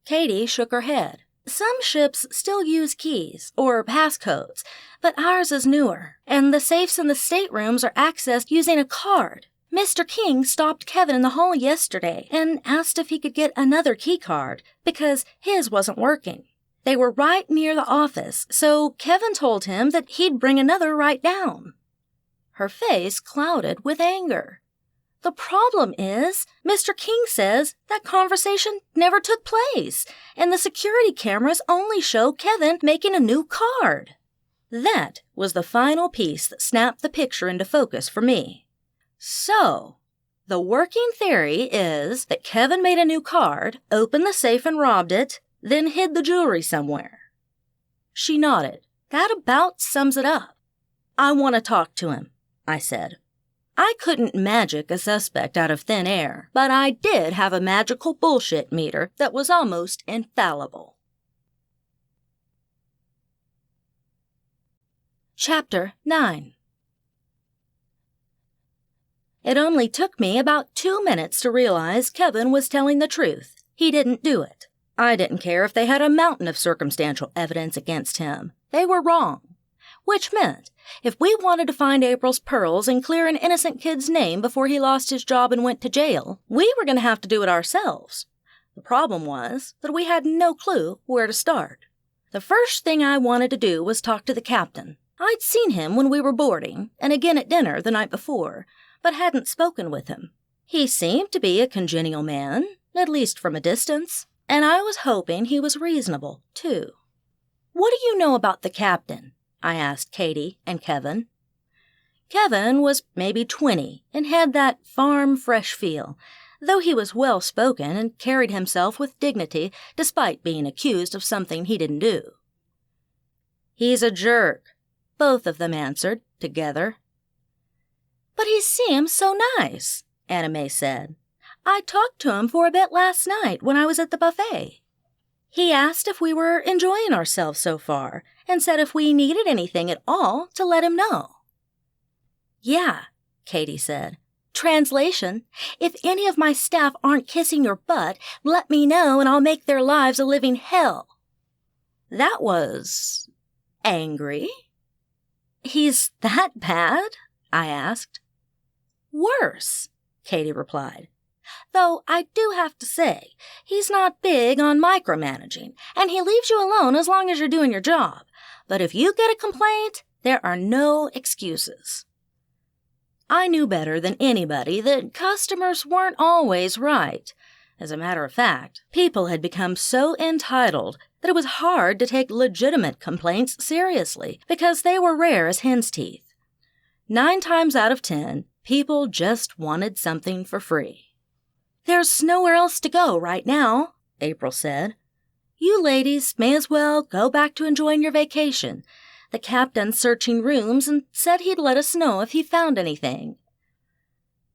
Katie shook her head. Some ships still use keys, or passcodes, but ours is newer, and the safes in the staterooms are accessed using a card. Mr. King stopped Kevin in the hall yesterday and asked if he could get another key card because his wasn't working. They were right near the office, so Kevin told him that he'd bring another right down. Her face clouded with anger. The problem is, Mr. King says that conversation never took place, and the security cameras only show Kevin making a new card. That was the final piece that snapped the picture into focus for me. So, the working theory is that Kevin made a new card, opened the safe and robbed it, then hid the jewelry somewhere. She nodded. That about sums it up. I want to talk to him, I said. I couldn't magic a suspect out of thin air, but I did have a magical bullshit meter that was almost infallible. Chapter 9. It only took me about 2 minutes to realize Kevin was telling the truth. He didn't do it. I didn't care if they had a mountain of circumstantial evidence against him. They were wrong. Which meant, if we wanted to find April's pearls and clear an innocent kid's name before he lost his job and went to jail, we were going to have to do it ourselves. The problem was that we had no clue where to start. The first thing I wanted to do was talk to the captain. I'd seen him when we were boarding, and again at dinner the night before, but hadn't spoken with him. He seemed to be a congenial man, at least from a distance, and I was hoping he was reasonable, too. What do you know about the captain? I asked Katie and Kevin. Kevin was maybe 20 and had that farm-fresh feel, though he was well-spoken and carried himself with dignity despite being accused of something he didn't do. He's a jerk, both of them answered, together. But he seems so nice, Anna May said. I talked to him for a bit last night when I was at the buffet. He asked if we were enjoying ourselves so far, and said if we needed anything at all to let him know. Yeah, Katie said. Translation, if any of my staff aren't kissing your butt, let me know and I'll make their lives a living hell. That was angry. He's that bad? I asked. Worse, Katie replied. Though I do have to say, he's not big on micromanaging, and he leaves you alone as long as you're doing your job. But if you get a complaint, there are no excuses. I knew better than anybody that customers weren't always right. As a matter of fact, people had become so entitled that it was hard to take legitimate complaints seriously because they were rare as hen's teeth. 9 times out of 10, people just wanted something for free. There's nowhere else to go right now, April said. You ladies may as well go back to enjoying your vacation. The captain's searching rooms and said he'd let us know if he found anything.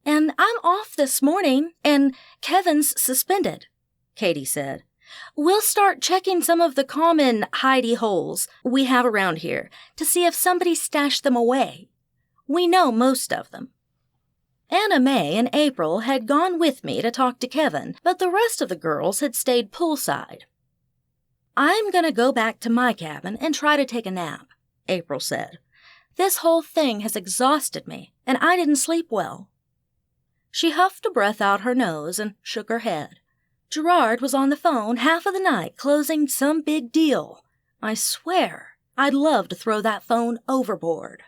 And I'm off this morning, and Kevin's suspended, Katie said. We'll start checking some of the common hidey holes we have around here to see if somebody stashed them away. We know most of them. Anna May and April had gone with me to talk to Kevin, but the rest of the girls had stayed poolside. I'm going to go back to my cabin and try to take a nap, April said. This whole thing has exhausted me, and I didn't sleep well. She huffed a breath out her nose and shook her head. Gerard was on the phone half of the night closing some big deal. I swear, I'd love to throw that phone overboard.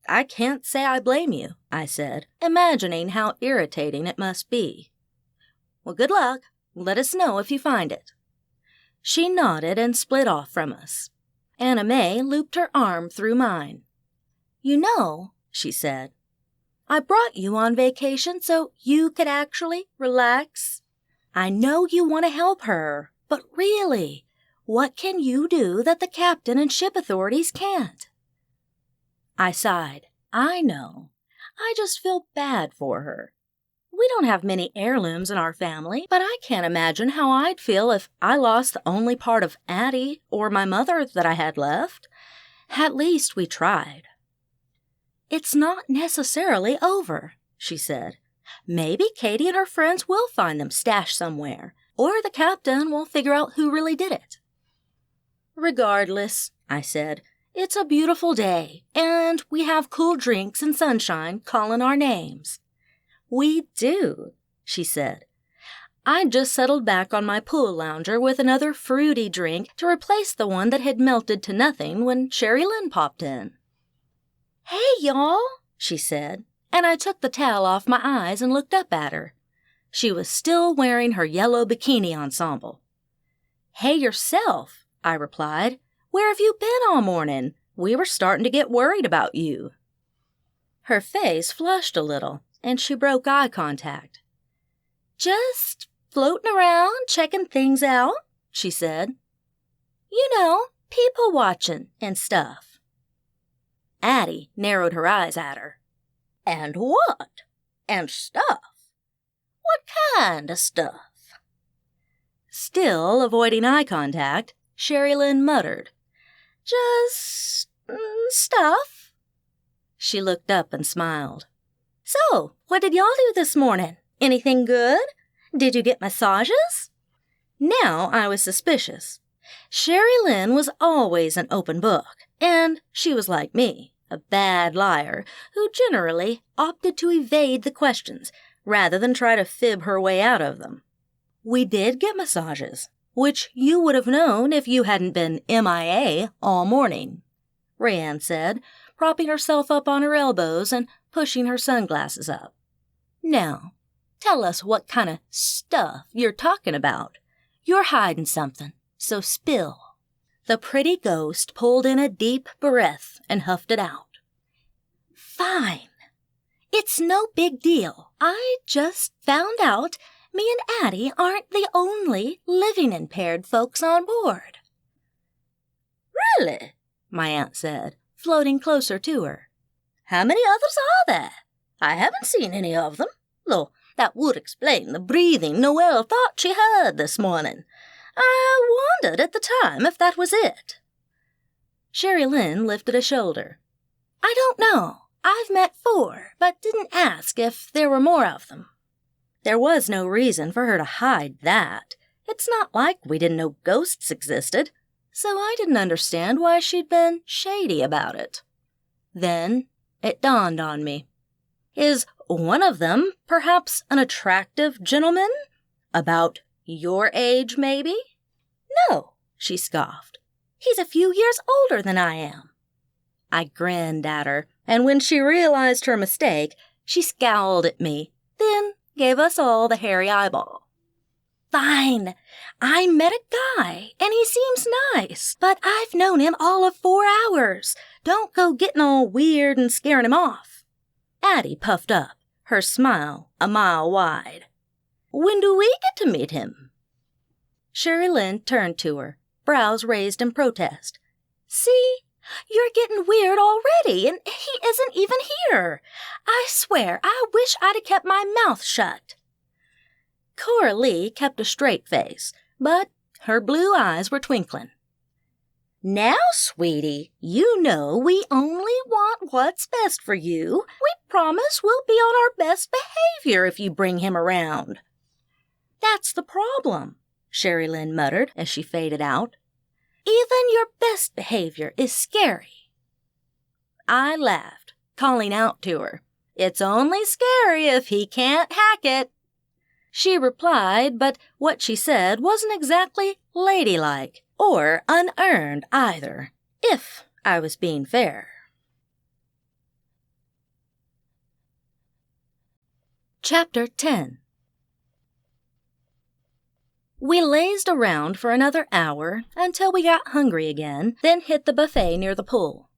I can't say I blame you, I said, imagining how irritating it must be. Well, good luck. Let us know if you find it. She nodded and split off from us. Anna May looped her arm through mine. You know, she said, I brought you on vacation so you could actually relax. I know you want to help her, but really, what can you do that the captain and ship authorities can't? I sighed. I know. I just feel bad for her. We don't have many heirlooms in our family, but I can't imagine how I'd feel if I lost the only part of Addie or my mother that I had left. At least we tried. It's not necessarily over, she said. Maybe Katie and her friends will find them stashed somewhere, or the captain will figure out who really did it. Regardless, I said, it's a beautiful day, and we have cool drinks and sunshine calling our names. We do, she said. I'd just settled back on my pool lounger with another fruity drink to replace the one that had melted to nothing when Sherry Lynn popped in. Hey, y'all, she said, and I took the towel off my eyes and looked up at her. She was still wearing her yellow bikini ensemble. Hey yourself, I replied. Where have you been all morning? We were starting to get worried about you. Her face flushed a little, and she broke eye contact. Just floating around, checking things out, she said. You know, people watching and stuff. Addie narrowed her eyes at her. And what? And stuff? What kind of stuff? Still avoiding eye contact, Sherry Lynn muttered. Just stuff. She looked up and smiled. So, what did y'all do this morning? Anything good? Did you get massages? Now I was suspicious. Sherry Lynn was always an open book, and she was like me, a bad liar who generally opted to evade the questions rather than try to fib her way out of them. We did get massages, which you would have known if you hadn't been MIA all morning, Rayanne said, propping herself up on her elbows and pushing her sunglasses up. Now, tell us what kind of stuff you're talking about. You're hiding something, so spill. The pretty ghost pulled in a deep breath and huffed it out. Fine. It's no big deal. I just found out me and Addie aren't the only living impaired folks on board. Really? My aunt said, floating closer to her. How many others are there? I haven't seen any of them, though that would explain the breathing Noelle thought she heard this morning. I wondered at the time if that was it. Sherry Lynn lifted a shoulder. I don't know. I've met 4, but didn't ask if there were more of them. There was no reason for her to hide that. It's not like we didn't know ghosts existed, so I didn't understand why she'd been shady about it. Then it dawned on me. Is one of them perhaps an attractive gentleman? About your age, maybe? No, she scoffed. He's a few years older than I am. I grinned at her, and when she realized her mistake, she scowled at me, then gave us all the hairy eyeball. Fine. I met a guy, and he seems nice, but I've known him all of 4 hours. Don't go getting all weird and scaring him off. Addie puffed up, her smile a mile wide. When do we get to meet him? Sherry Lynn turned to her, brows raised in protest. See? You're getting weird already, and he isn't even here. I swear, I wish I'd have kept my mouth shut. Cora Lee kept a straight face, but her blue eyes were twinkling. Now, sweetie, you know we only want what's best for you. We promise we'll be on our best behavior if you bring him around. That's the problem, Sherry Lynn muttered as she faded out. Even your best behavior is scary. I laughed, calling out to her, It's only scary if he can't hack it. She replied, but what she said wasn't exactly ladylike or unearned either, if I was being fair. Chapter 10. We lazed around for another hour until we got hungry again, then hit the buffet near the pool.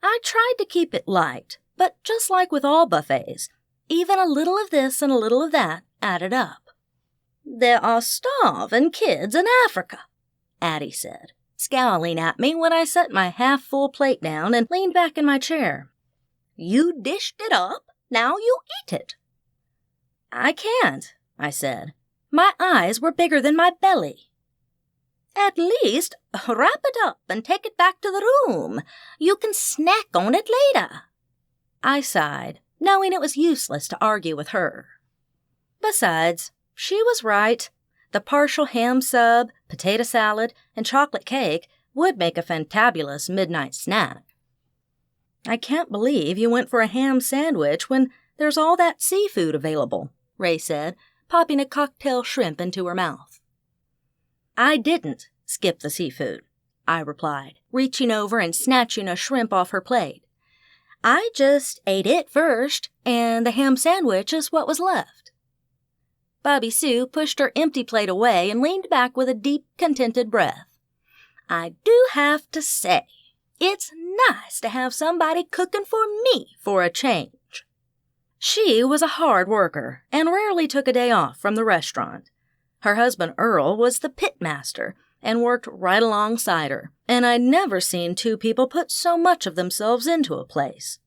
I tried to keep it light, but just like with all buffets, even a little of this and a little of that added up. "There are starving kids in Africa," Addie said, scowling at me when I set my half-full plate down and leaned back in my chair. "You dished it up, now you eat it." "I can't," I said. My eyes were bigger than my belly. "At least wrap it up and take it back to the room. You can snack on it later." I sighed, knowing it was useless to argue with her. Besides, she was right. The partial ham sub, potato salad, and chocolate cake would make a fantabulous midnight snack. "I can't believe you went for a ham sandwich when there's all that seafood available," Ray said, popping a cocktail shrimp into her mouth. "I didn't skip the seafood," I replied, reaching over and snatching a shrimp off her plate. "I just ate it first, and the ham sandwich is what was left." Bobby Sue pushed her empty plate away and leaned back with a deep, contented breath. "I do have to say, it's nice to have somebody cooking for me for a change." She was a hard worker and rarely took a day off from the restaurant. Her husband Earl was the pitmaster and worked right alongside her, and I'd never seen two people put so much of themselves into a place.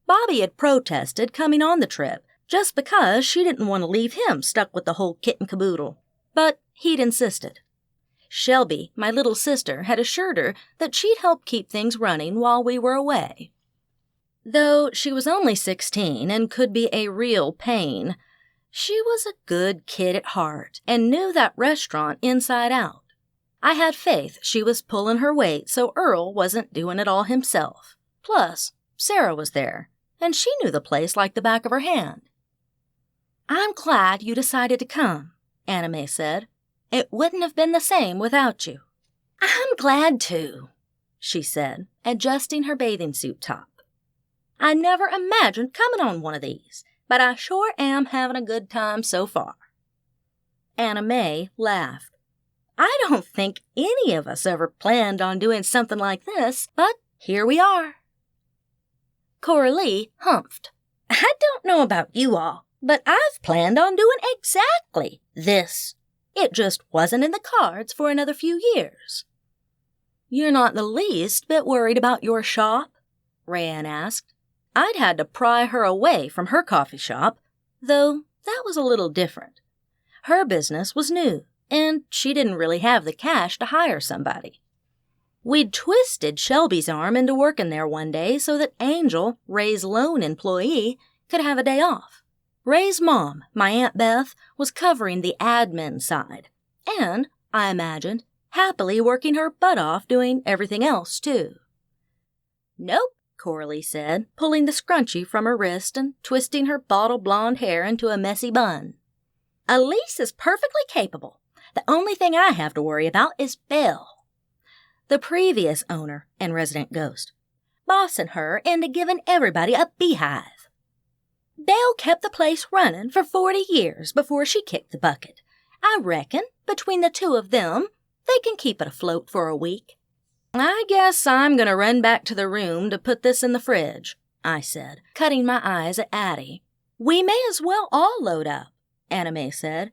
Bobby had protested coming on the trip just because she didn't want to leave him stuck with the whole kit and caboodle, but he'd insisted. Shelby, my little sister, had assured her that she'd help keep things running while we were away. Though she was only 16 and could be a real pain, she was a good kid at heart and knew that restaurant inside out. I had faith she was pulling her weight so Earl wasn't doing it all himself. Plus, Sarah was there, and she knew the place like the back of her hand. "I'm glad you decided to come," Anna May said. "It wouldn't have been the same without you." "I'm glad too," she said, adjusting her bathing suit top. "I never imagined coming on one of these, but I sure am having a good time so far." Anna May laughed. "I don't think any of us ever planned on doing something like this, but here we are." Coralie humphed. "I don't know about you all, but I've planned on doing exactly this. It just wasn't in the cards for another few years." "You're not the least bit worried about your shop?" Rayanne asked. I'd had to pry her away from her coffee shop, though that was a little different. Her business was new, and she didn't really have the cash to hire somebody. We'd twisted Shelby's arm into working there one day so that Angel, Ray's lone employee, could have a day off. Ray's mom, my Aunt Beth, was covering the admin side, and, I imagined, happily working her butt off doing everything else, too. "Nope," Coralie said, pulling the scrunchie from her wrist and twisting her bottle blonde hair into a messy bun. "Elise is perfectly capable. The only thing I have to worry about is Bill," the previous owner and resident ghost, bossing her into giving everybody a beehive. "Bill kept the place running for 40 years before she kicked the bucket. I reckon, between the two of them, they can keep it afloat for a week." "I guess I'm going to run back to the room to put this in the fridge," I said, cutting my eyes at Addie. "We may as well all load up," Anna May said.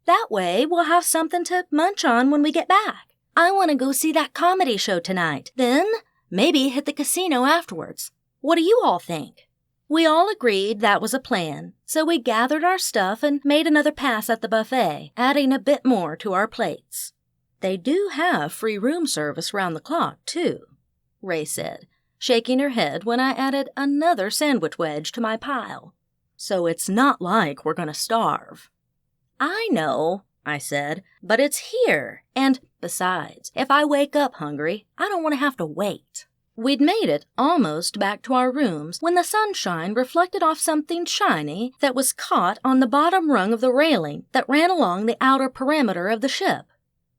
"That way we'll have something to munch on when we get back. I want to go see that comedy show tonight, then maybe hit the casino afterwards. What do you all think?" We all agreed that was a plan, so we gathered our stuff and made another pass at the buffet, adding a bit more to our plates. "They do have free room service round the clock, too," Ray said, shaking her head when I added another sandwich wedge to my pile. "So it's not like we're going to starve." "I know," I said, "but it's here, and besides, if I wake up hungry, I don't want to have to wait." We'd made it almost back to our rooms when the sunshine reflected off something shiny that was caught on the bottom rung of the railing that ran along the outer perimeter of the ship.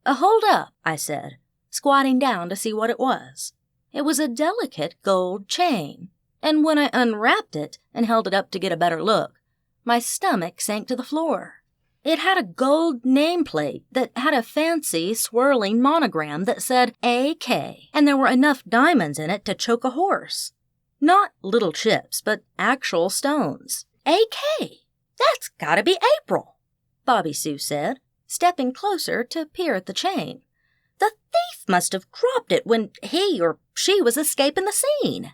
"Hold up," I said, squatting down to see what it was. It was a delicate gold chain, and when I unwrapped it and held it up to get a better look, my stomach sank to the floor. It had a gold nameplate that had a fancy, swirling monogram that said AK, and there were enough diamonds in it to choke a horse. Not little chips, but actual stones. AK! That's gotta be April, Bobby Sue said, stepping closer to peer at the chain. The thief must have dropped it when he or she was escaping the scene.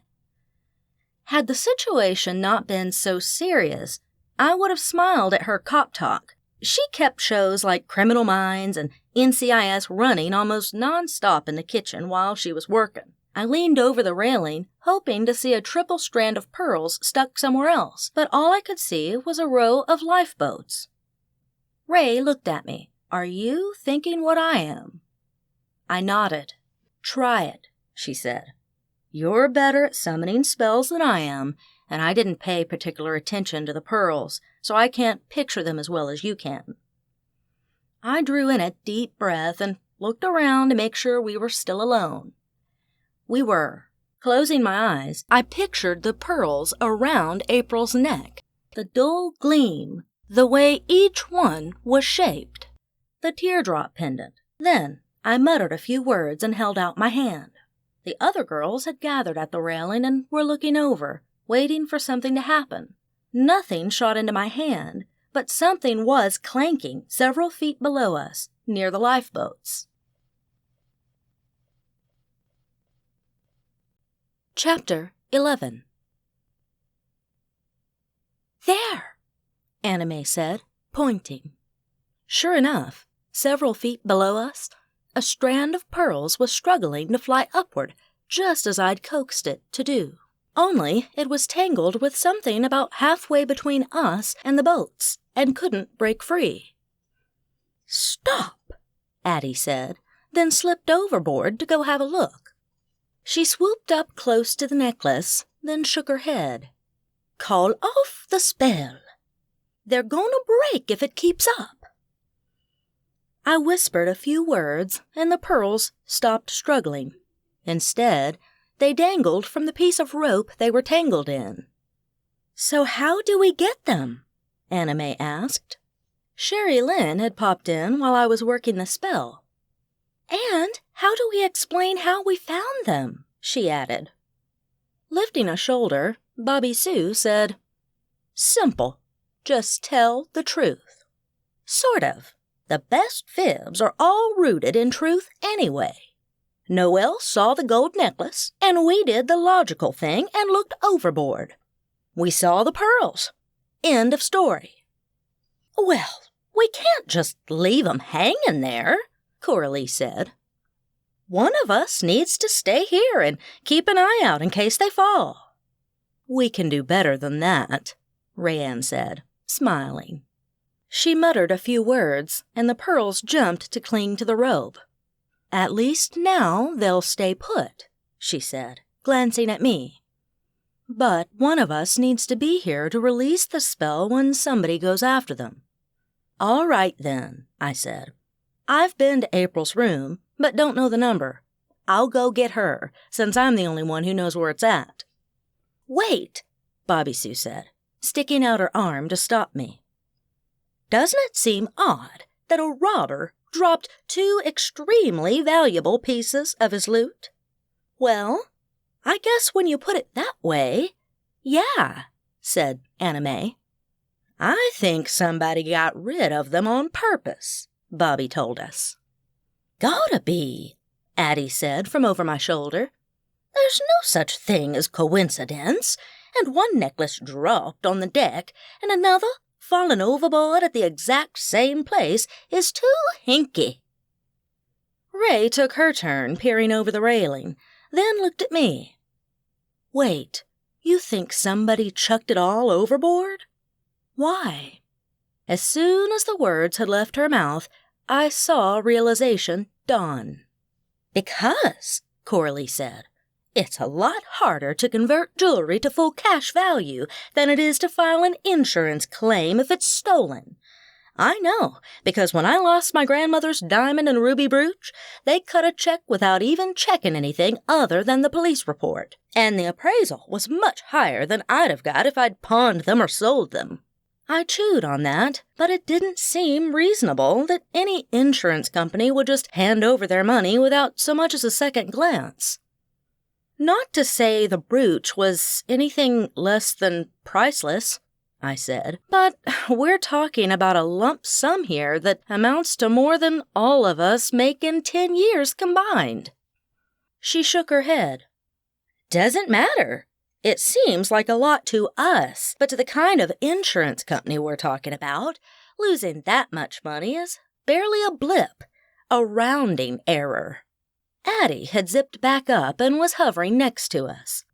Had the situation not been so serious, I would have smiled at her cop talk. She kept shows like Criminal Minds and NCIS running almost non-stop in the kitchen while she was working. I leaned over the railing, hoping to see a triple strand of pearls stuck somewhere else, but all I could see was a row of lifeboats. Ray looked at me. Are you thinking what I am? I nodded. Try it, she said. You're better at summoning spells than I am, and I didn't pay particular attention to the pearls, so I can't picture them as well as you can. I drew in a deep breath and looked around to make sure we were still alone. We were. Closing my eyes, I pictured the pearls around April's neck, the dull gleam, the way each one was shaped, the teardrop pendant. Then I muttered a few words and held out my hand. The other girls had gathered at the railing and were looking over, waiting for something to happen. Nothing shot into my hand, but something was clanking several feet below us, near the lifeboats. Chapter 11. There, Anime said, pointing. Sure enough, several feet below us, a strand of pearls was struggling to fly upward just as I'd coaxed it to do. Only it was tangled with something about halfway between us and the boats, and couldn't break free. Stop, Addie said, then slipped overboard to go have a look. She swooped up close to the necklace, then shook her head. Call off the spell. They're gonna break if it keeps up. I whispered a few words, and the pearls stopped struggling. Instead, they dangled from the piece of rope they were tangled in. So how do we get them? Anime asked. Sherry Lynn had popped in while I was working the spell. And how do we explain how we found them? She added. Lifting a shoulder, Bobby Sue said, Simple. Just tell the truth. Sort of. The best fibs are all rooted in truth anyway. Noelle saw the gold necklace, and we did the logical thing and looked overboard. We saw the pearls. End of story. Well, we can't just leave 'em hanging there, Coralie said. One of us needs to stay here and keep an eye out in case they fall. We can do better than that, Rayanne said, smiling. She muttered a few words, and the pearls jumped to cling to the rope. At least now they'll stay put, she said, glancing at me. But one of us needs to be here to release the spell when somebody goes after them. All right, then, I said. I've been to April's room, but don't know the number. I'll go get her, since I'm the only one who knows where it's at. Wait, Bobby Sue said, sticking out her arm to stop me. Doesn't it seem odd that a robber dropped 2 extremely valuable pieces of his loot? Well, I guess when you put it that way, yeah, said Anime. I think somebody got rid of them on purpose, Bobby told us. Gotta be, Addie said from over my shoulder. There's no such thing as coincidence, and one necklace dropped on the deck and another fallen overboard at the exact same place is too hinky. Ray took her turn peering over the railing, then looked at me. Wait, you think somebody chucked it all overboard? Why? As soon as the words had left her mouth, I saw realization dawn. Because, Coralie said, it's a lot harder to convert jewelry to full cash value than it is to file an insurance claim if it's stolen. I know, because when I lost my grandmother's diamond and ruby brooch, they cut a check without even checking anything other than the police report, and the appraisal was much higher than I'd have got if I'd pawned them or sold them. I chewed on that, but it didn't seem reasonable that any insurance company would just hand over their money without so much as a second glance. Not to say the brooch was anything less than priceless, I said, but we're talking about a lump sum here that amounts to more than all of us make in 10 years combined. She shook her head. Doesn't matter. It seems like a lot to us, but to the kind of insurance company we're talking about, losing that much money is barely a blip, a rounding error. Addie had zipped back up and was hovering next to us.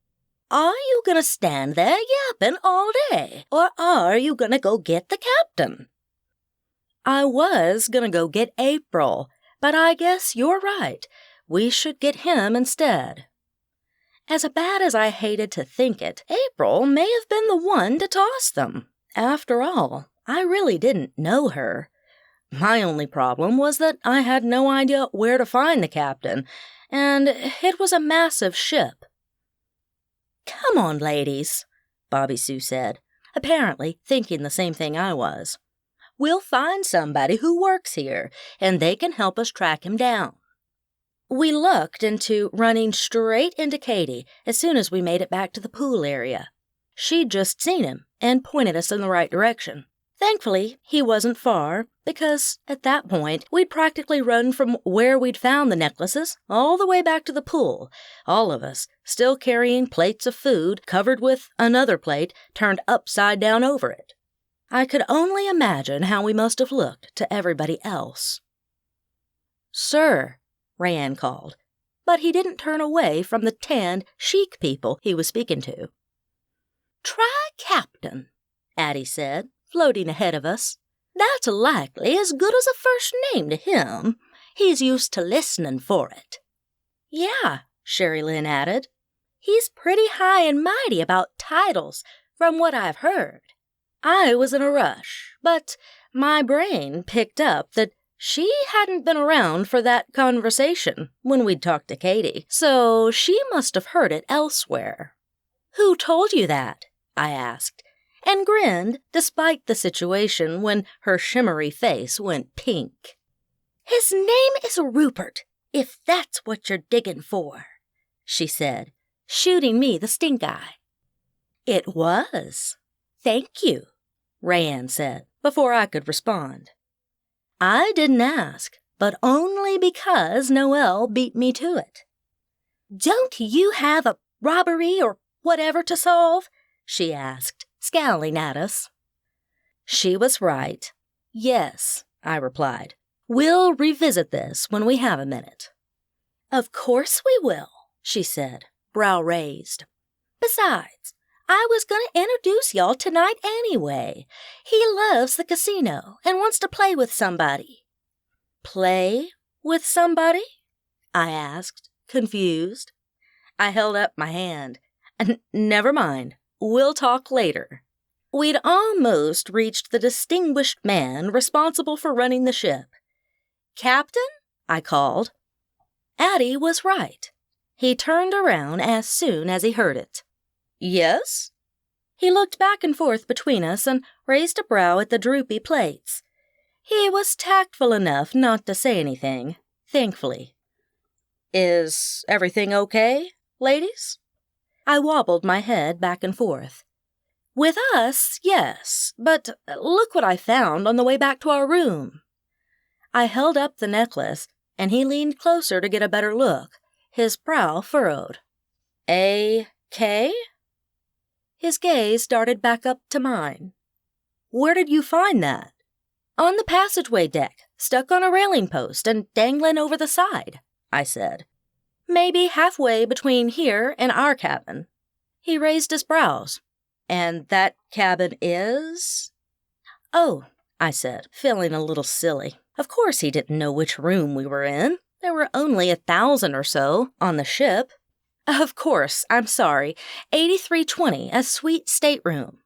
Are you going to stand there yapping all day, or are you going to go get the captain? I was going to go get April, but I guess you're right. We should get him instead. As bad as I hated to think it, April may have been the one to toss them. After all, I really didn't know her. My only problem was that I had no idea where to find the captain, and it was a massive ship. Come on, ladies, Bobby Sue said, apparently thinking the same thing I was. We'll find somebody who works here, and they can help us track him down. We lucked into running straight into Katie as soon as we made it back to the pool area. She'd just seen him and pointed us in the right direction. Thankfully, he wasn't far, because at that point, we'd practically run from where we'd found the necklaces all the way back to the pool, all of us still carrying plates of food covered with another plate turned upside down over it. I could only imagine how we must have looked to everybody else. Sir, Rayanne called, but he didn't turn away from the tanned, chic people he was speaking to. Try Captain, Addie said, floating ahead of us. That's likely as good as a first name to him. He's used to listening for it. Yeah, Sherry Lynn added. He's pretty high and mighty about titles, from what I've heard. I was in a rush, but my brain picked up that she hadn't been around for that conversation when we'd talked to Katie, so she must have heard it elsewhere. Who told you that? I asked, and grinned despite the situation when her shimmery face went pink. His name is Rupert, if that's what you're digging for, she said, shooting me the stink eye. It was. Thank you, Rayanne said, before I could respond. I didn't ask, but only because Noelle beat me to it. Don't you have a robbery or whatever to solve? She asked, scowling at us. She was right. Yes, I replied. We'll revisit this when we have a minute. Of course we will, she said, brow raised. Besides, I was going to introduce y'all tonight anyway. He loves the casino and wants to play with somebody. Play with somebody? I asked, confused. I held up my hand. Never mind. We'll talk later. We'd almost reached the distinguished man responsible for running the ship. Captain? I called. Addie was right. He turned around as soon as he heard it. Yes? He looked back and forth between us and raised a brow at the droopy plates. He was tactful enough not to say anything, thankfully. Is everything okay, ladies? I wobbled my head back and forth. With us, yes, but look what I found on the way back to our room. I held up the necklace, and he leaned closer to get a better look, his brow furrowed. A.K.? His gaze darted back up to mine. Where did you find that? On the passageway deck, stuck on a railing post and dangling over the side, I said. Maybe halfway between here and our cabin. He raised his brows. And that cabin is? Oh, I said, feeling a little silly. Of course he didn't know which room we were in. There were only 1,000 or so on the ship. Of course, I'm sorry. 8320, a suite stateroom.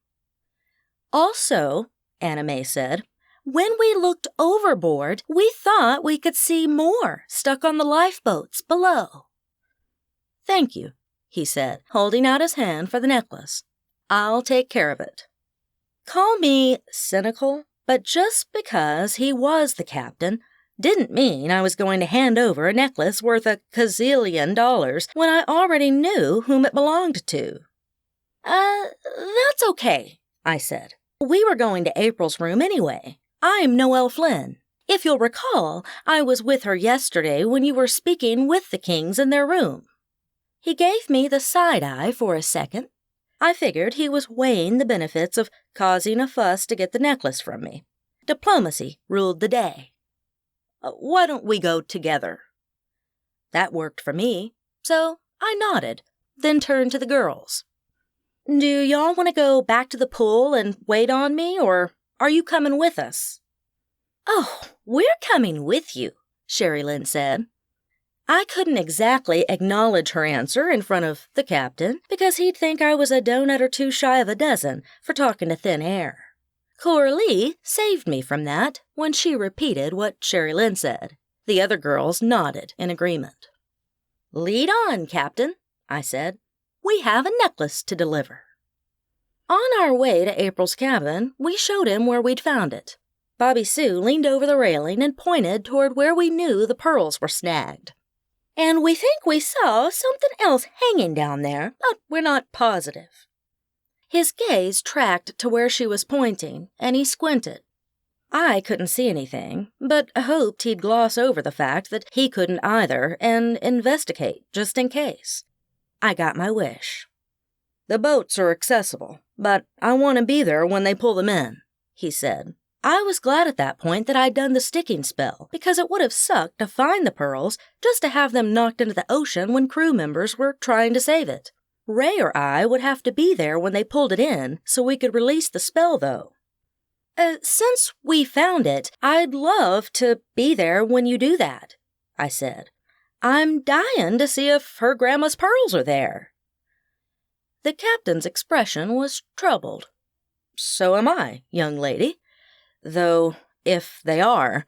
Also, Anna May said, when we looked overboard, we thought we could see more stuck on the lifeboats below. Thank you, he said, holding out his hand for the necklace. I'll take care of it. Call me cynical, but just because he was the captain didn't mean I was going to hand over a necklace worth $1 gazillion when I already knew whom it belonged to. That's okay, I said. We were going to April's room anyway. I'm Noelle Flynn. If you'll recall, I was with her yesterday when you were speaking with the Kings in their room. He gave me the side-eye for a second. I figured he was weighing the benefits of causing a fuss to get the necklace from me. Diplomacy ruled the day. Why don't we go together? That worked for me, so I nodded, then turned to the girls. Do y'all want to go back to the pool and wait on me, or are you coming with us? Oh, we're coming with you, Sherry Lynn said. I couldn't exactly acknowledge her answer in front of the captain because he'd think I was a donut or two shy of a dozen for talking to thin air. Coralie saved me from that when she repeated what Sherry Lynn said. The other girls nodded in agreement. Lead on, Captain, I said. We have a necklace to deliver. On our way to April's cabin, we showed him where we'd found it. Bobby Sue leaned over the railing and pointed toward where we knew the pearls were snagged. And we think we saw something else hanging down there, but we're not positive. His gaze tracked to where she was pointing, and he squinted. I couldn't see anything, but hoped he'd gloss over the fact that he couldn't either and investigate just in case. I got my wish. The boats are accessible, but I want to be there when they pull them in, he said. I was glad at that point that I'd done the sticking spell, because it would have sucked to find the pearls just to have them knocked into the ocean when crew members were trying to save it. Ray or I would have to be there when they pulled it in so we could release the spell, though. Since we found it, I'd love to be there when you do that, I said. I'm dying to see if her grandma's pearls are there. The captain's expression was troubled. So am I, young lady. Though, if they are,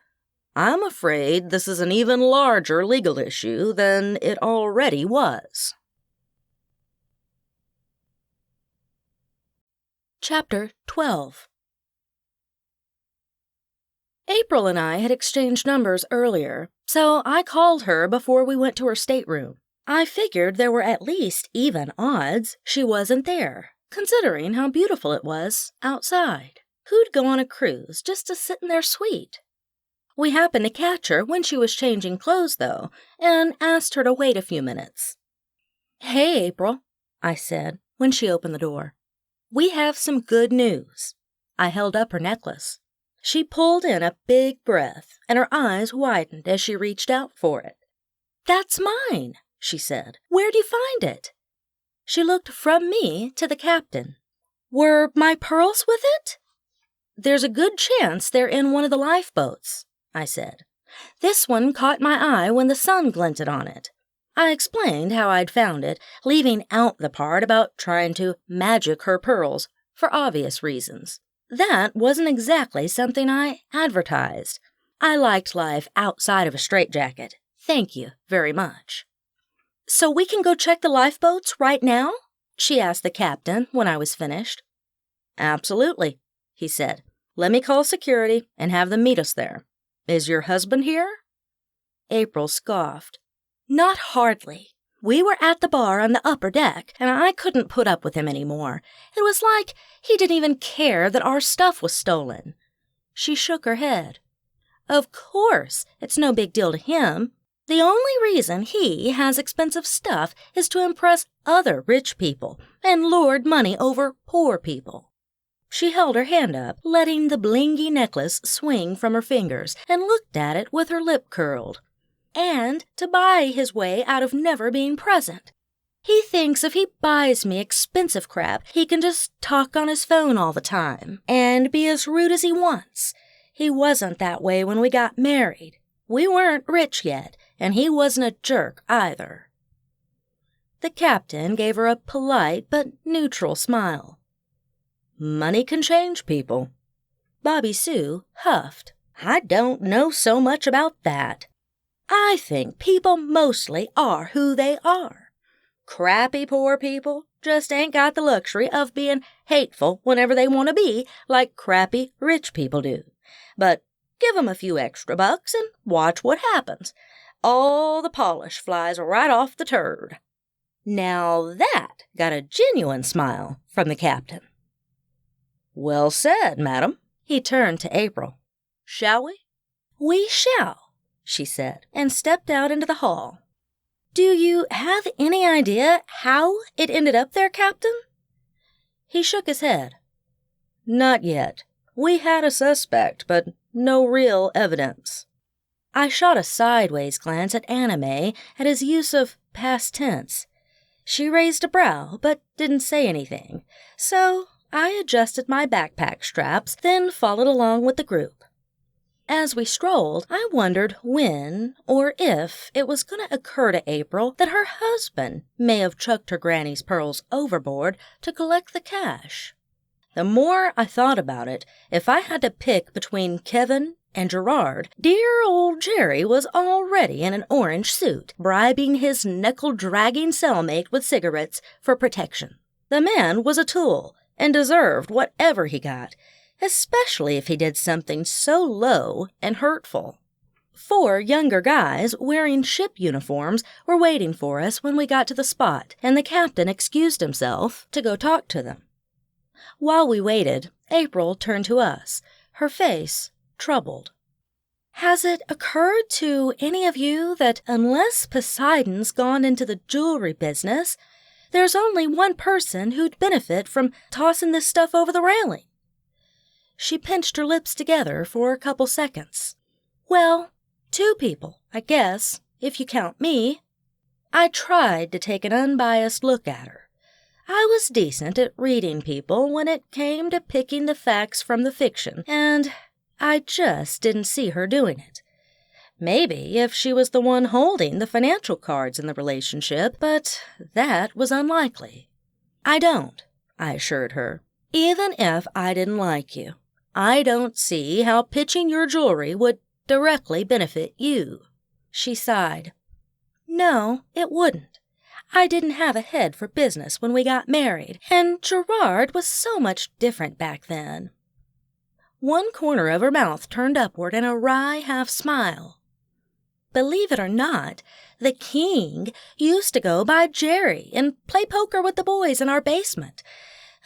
I'm afraid this is an even larger legal issue than it already was. Chapter 12. April and I had exchanged numbers earlier, so I called her before we went to her stateroom. I figured there were at least even odds she wasn't there, considering how beautiful it was outside. Who'd go on a cruise just to sit in their suite? We happened to catch her when she was changing clothes, though, and asked her to wait a few minutes. Hey, April, I said when she opened the door. We have some good news. I held up her necklace. She pulled in a big breath, and her eyes widened as she reached out for it. That's mine, she said. Where'd you find it? She looked from me to the captain. Were my pearls with it? There's a good chance they're in one of the lifeboats, I said. This one caught my eye when the sun glinted on it. I explained how I'd found it, leaving out the part about trying to magic her pearls for obvious reasons. That wasn't exactly something I advertised. I liked life outside of a straitjacket. Thank you very much. So we can go check the lifeboats right now? She asked the captain when I was finished. Absolutely, he said. Let me call security and have them meet us there. Is your husband here? April scoffed. Not hardly. We were at the bar on the upper deck, and I couldn't put up with him anymore. It was like he didn't even care that our stuff was stolen. She shook her head. Of course, it's no big deal to him. The only reason he has expensive stuff is to impress other rich people and lord money over poor people. She held her hand up, letting the blingy necklace swing from her fingers, and looked at it with her lip curled. And to buy his way out of never being present. He thinks if he buys me expensive crap, he can just talk on his phone all the time and be as rude as he wants. He wasn't that way when we got married. We weren't rich yet, and he wasn't a jerk either. The captain gave her a polite but neutral smile. Money can change people. Bobby Sue huffed. I don't know so much about that. I think people mostly are who they are. crappy poor people just ain't got the luxury of being hateful whenever they want to be like crappy rich people do. But give 'em a few extra bucks and watch what happens. All the polish flies right off the turd." Now that got a genuine smile from the captain. "Well said, madam." He turned to April. "Shall we?" "We shall," she said, and stepped out into the hall. "Do you have any idea how it ended up there, Captain?" He shook his head. "Not yet. We had a suspect, but no real evidence." I shot a sideways glance at Anime at his use of past tense. She raised a brow, but didn't say anything, so I adjusted my backpack straps, then followed along with the group. As we strolled, I wondered when or if it was going to occur to April that her husband may have chucked her granny's pearls overboard to collect the cash. The more I thought about it, if I had to pick between Kevin and Gerard, dear old Jerry was already in an orange suit, bribing his knuckle-dragging cellmate with cigarettes for protection. The man was a tool and deserved whatever he got, especially if he did something so low and hurtful. 4 younger guys wearing ship uniforms were waiting for us when we got to the spot, and the captain excused himself to go talk to them. While we waited, April turned to us, her face troubled. "Has it occurred to any of you that unless Poseidon's gone into the jewelry business, there's only one person who'd benefit from tossing this stuff over the railing?" She pinched her lips together for a couple seconds. "Well, 2 people, I guess, if you count me." I tried to take an unbiased look at her. I was decent at reading people when it came to picking the facts from the fiction, and I just didn't see her doing it. Maybe if she was the one holding the financial cards in the relationship, but that was unlikely. "I don't," I assured her. "Even if I didn't like you, I don't see how pitching your jewelry would directly benefit you." She sighed. "No, it wouldn't. I didn't have a head for business when we got married, and Gerard was so much different back then." One corner of her mouth turned upward in a wry half-smile. "Believe it or not, the king used to go by Jerry and play poker with the boys in our basement.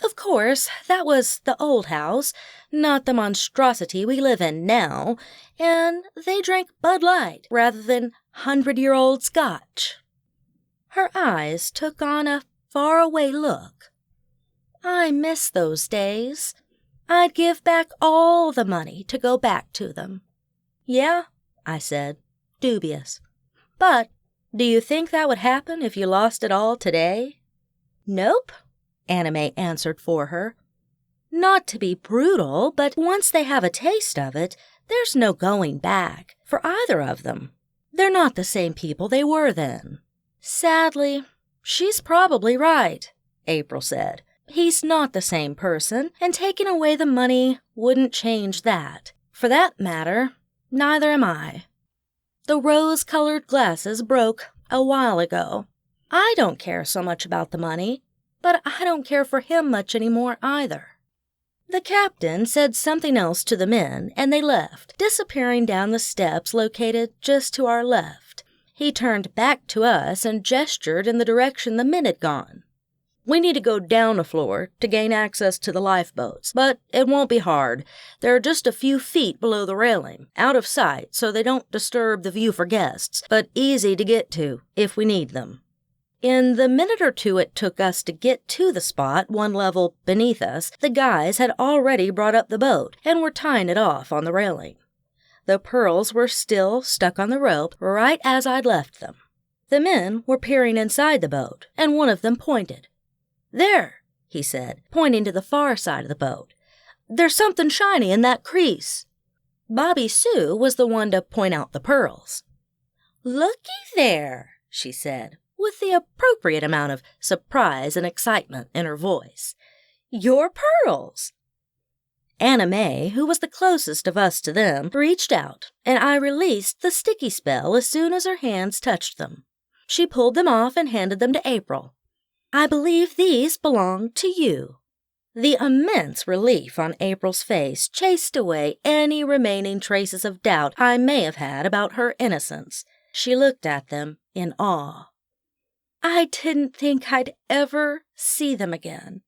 Of course, that was the old house, not the monstrosity we live in now, and they drank Bud Light rather than 100-year-old Scotch." Her eyes took on a faraway look. "I miss those days. I'd give back all the money to go back to them." "Yeah," I said, dubious. "But do you think that would happen if you lost it all today?" "Nope," Anime answered for her. "Not to be brutal, but once they have a taste of it, there's no going back, for either of them. They're not the same people they were then." "Sadly, she's probably right," April said. "He's not the same person, and taking away the money wouldn't change that. For that matter, neither am I. The rose-colored glasses broke a while ago. I don't care so much about the money, but I don't care for him much anymore either." The captain said something else to the men, and they left, disappearing down the steps located just to our left. He turned back to us and gestured in the direction the men had gone. "We need to go down a floor to gain access to the lifeboats, but it won't be hard. They're just a few feet below the railing, out of sight so they don't disturb the view for guests, but easy to get to if we need them." In the minute or 2 it took us to get to the spot 1 level beneath us, the guys had already brought up the boat and were tying it off on the railing. The pearls were still stuck on the rope right as I'd left them. The men were peering inside the boat, and one of them pointed. "There," he said, pointing to the far side of the boat. "There's something shiny in that crease." Bobby Sue was the one to point out the pearls. "Looky there," she said, with the appropriate amount of surprise and excitement in her voice. "Your pearls!" Anime, who was the closest of us to them, reached out, and I released the sticky spell as soon as her hands touched them. She pulled them off and handed them to April. "I believe these belong to you." The immense relief on April's face chased away any remaining traces of doubt I may have had about her innocence. She looked at them in awe. I didn't think I'd ever see them again.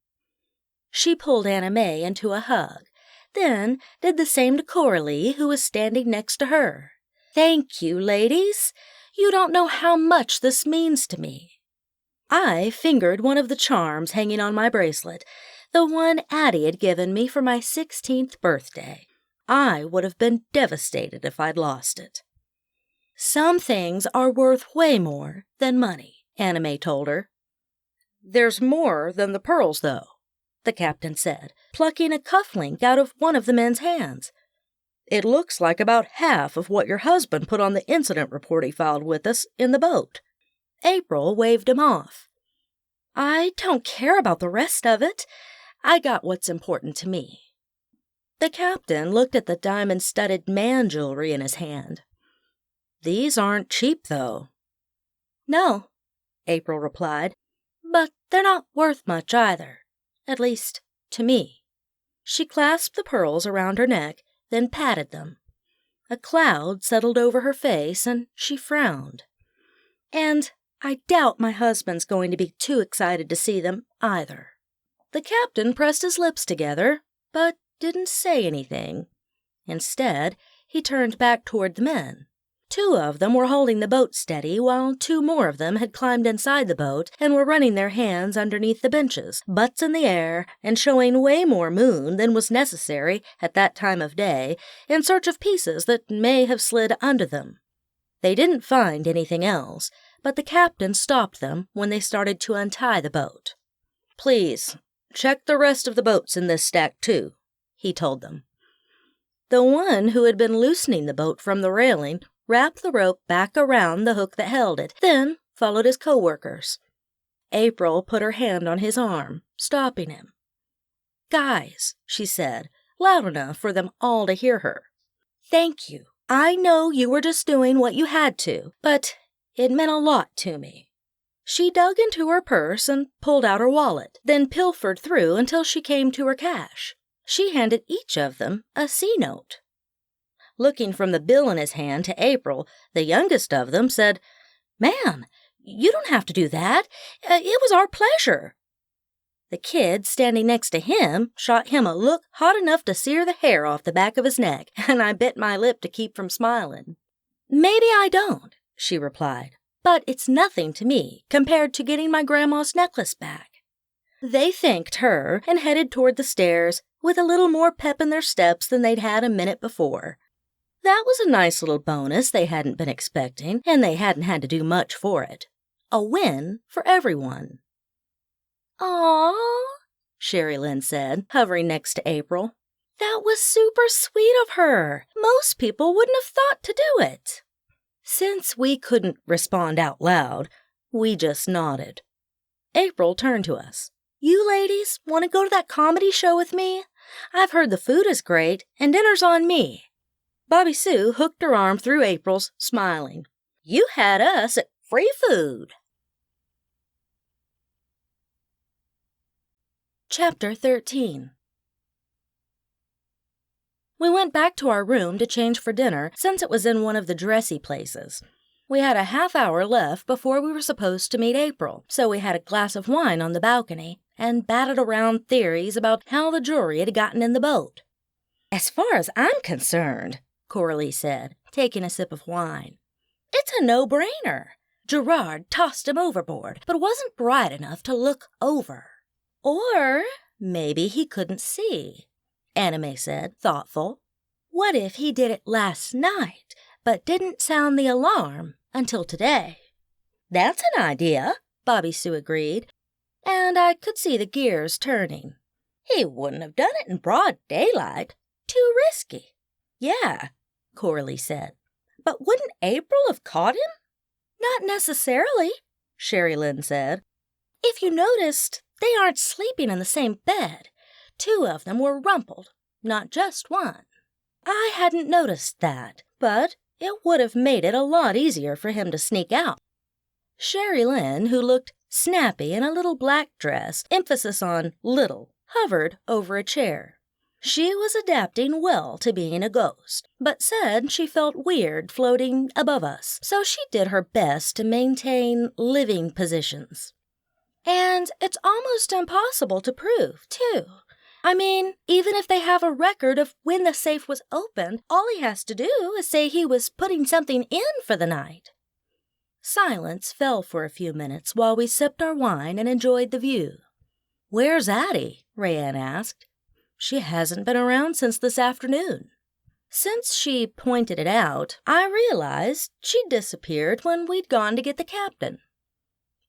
She pulled Anna May into a hug, then did the same to Coralie, who was standing next to her. "Thank you, ladies. You don't know how much this means to me." I fingered one of the charms hanging on my bracelet, the one Addie had given me for my 16th birthday. I would have been devastated if I'd lost it. "Some things are worth way more than money," Anna May told her. "There's more than the pearls, though," the captain said, plucking a cufflink out of one of the men's hands. "It looks like about half of what your husband put on the incident report he filed with us in the boat." April waved him off. "I don't care about the rest of it. I got what's important to me." The captain looked at the diamond-studded man jewelry in his hand. "These aren't cheap, though." "No," April replied, "but they're not worth much either, at least to me." She clasped the pearls around her neck, then patted them. A cloud settled over her face, and she frowned. "And I doubt my husband's going to be too excited to see them either." The captain pressed his lips together, but didn't say anything. Instead, he turned back toward the men. 2 of them were holding the boat steady, while 2 more of them had climbed inside the boat and were running their hands underneath the benches, butts in the air, and showing way more moon than was necessary at that time of day in search of pieces that may have slid under them. They didn't find anything else, but the captain stopped them when they started to untie the boat. "Please, check the rest of the boats in this stack, too," he told them. The one who had been loosening the boat from the railing wrapped the rope back around the hook that held it, then followed his co-workers. April put her hand on his arm, stopping him. "Guys," she said, loud enough for them all to hear her. "Thank you. I know you were just doing what you had to, but it meant a lot to me." She dug into her purse and pulled out her wallet, then pilfered through until she came to her cash. She handed each of them a C-note. Looking from the bill in his hand to April, the youngest of them said, "Ma'am, you don't have to do that. It was our pleasure." The kid standing next to him shot him a look hot enough to sear the hair off the back of his neck, and I bit my lip to keep from smiling. "Maybe I don't," she replied, "but it's nothing to me compared to getting my grandma's necklace back." They thanked her and headed toward the stairs with a little more pep in their steps than they'd had a minute before. That was a nice little bonus they hadn't been expecting, and they hadn't had to do much for it. A win for everyone. "Aw," Sherry Lynn said, hovering next to April. "That was super sweet of her. Most people wouldn't have thought to do it." Since we couldn't respond out loud, we just nodded. April turned to us. "You ladies want to go to that comedy show with me? I've heard the food is great, and dinner's on me." Bobby Sue hooked her arm through April's, smiling. "You had us at free food." Chapter 13. We went back to our room to change for dinner since it was in one of the dressy places. We had a half-hour left before we were supposed to meet April, so we had a glass of wine on the balcony and batted around theories about how the jewelry had gotten in the boat. "As far as I'm concerned," Coralie said, taking a sip of wine, "it's a no-brainer. Gerard tossed him overboard, but wasn't bright enough to look over. Or maybe he couldn't see," Anna May said, thoughtful. "What if he did it last night, but didn't sound the alarm until today?" "That's an idea," Bobby Sue agreed, and I could see the gears turning. "He wouldn't have done it in broad daylight. Too risky." "Yeah," Coralie said. "But wouldn't April have caught him?" "Not necessarily," Sherry Lynn said. "If you noticed, they aren't sleeping in the same bed. 2 of them were rumpled, not just one." I hadn't noticed that, but it would have made it a lot easier for him to sneak out. Sherry Lynn, who looked snappy in a little black dress, emphasis on little, hovered over a chair. She was adapting well to being a ghost, but said she felt weird floating above us, so she did her best to maintain living positions. And it's almost impossible to prove, too. I mean, even if they have a record of when the safe was opened, all he has to do is say he was putting something in for the night. Silence fell for a few minutes while we sipped our wine and enjoyed the view. "Where's Addie?" Rayanne asked. "She hasn't been around since this afternoon." Since she pointed it out, I realized she'd disappeared when we'd gone to get the captain.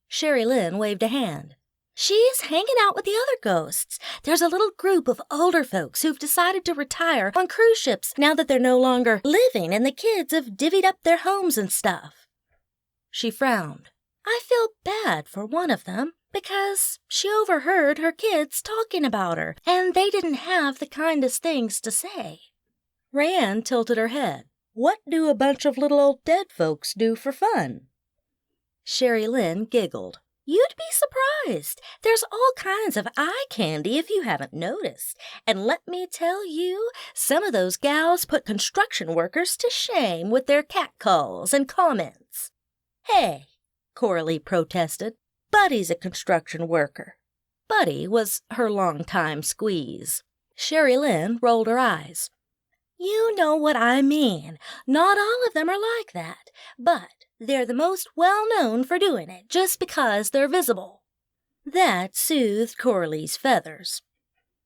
Sherry Lynn waved a hand. "She's hanging out with the other ghosts. There's a little group of older folks who've decided to retire on cruise ships now that they're no longer living and the kids have divvied up their homes and stuff." She frowned. I feel bad for one of them, because she overheard her kids talking about her, and they didn't have the kindest things to say. Rayanne tilted her head. "What do a bunch of little old dead folks do for fun?" Sherry Lynn giggled. "You'd be surprised. There's all kinds of eye candy if you haven't noticed. And let me tell you, some of those gals put construction workers to shame with their catcalls and comments." "Hey," Coralie protested. "Buddy's a construction worker." Buddy was her longtime squeeze. Sherry Lynn rolled her eyes. "You know what I mean. Not all of them are like that, but they're the most well-known for doing it just because they're visible." That soothed Coralie's feathers.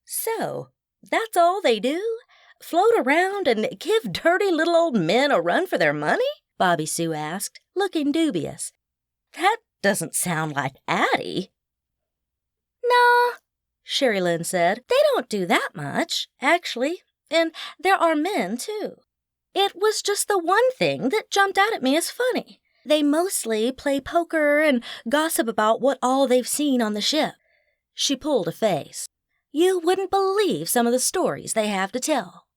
"So, that's all they do? Float around and give dirty little old men a run for their money?" Bobby Sue asked, looking dubious. "That doesn't sound like Addie." "No," Sherry Lynn said. "They don't do that much, actually, and there are men, too. It was just the one thing that jumped out at me as funny. They mostly play poker and gossip about what all they've seen on the ship." She pulled a face. "You wouldn't believe some of the stories they have to tell."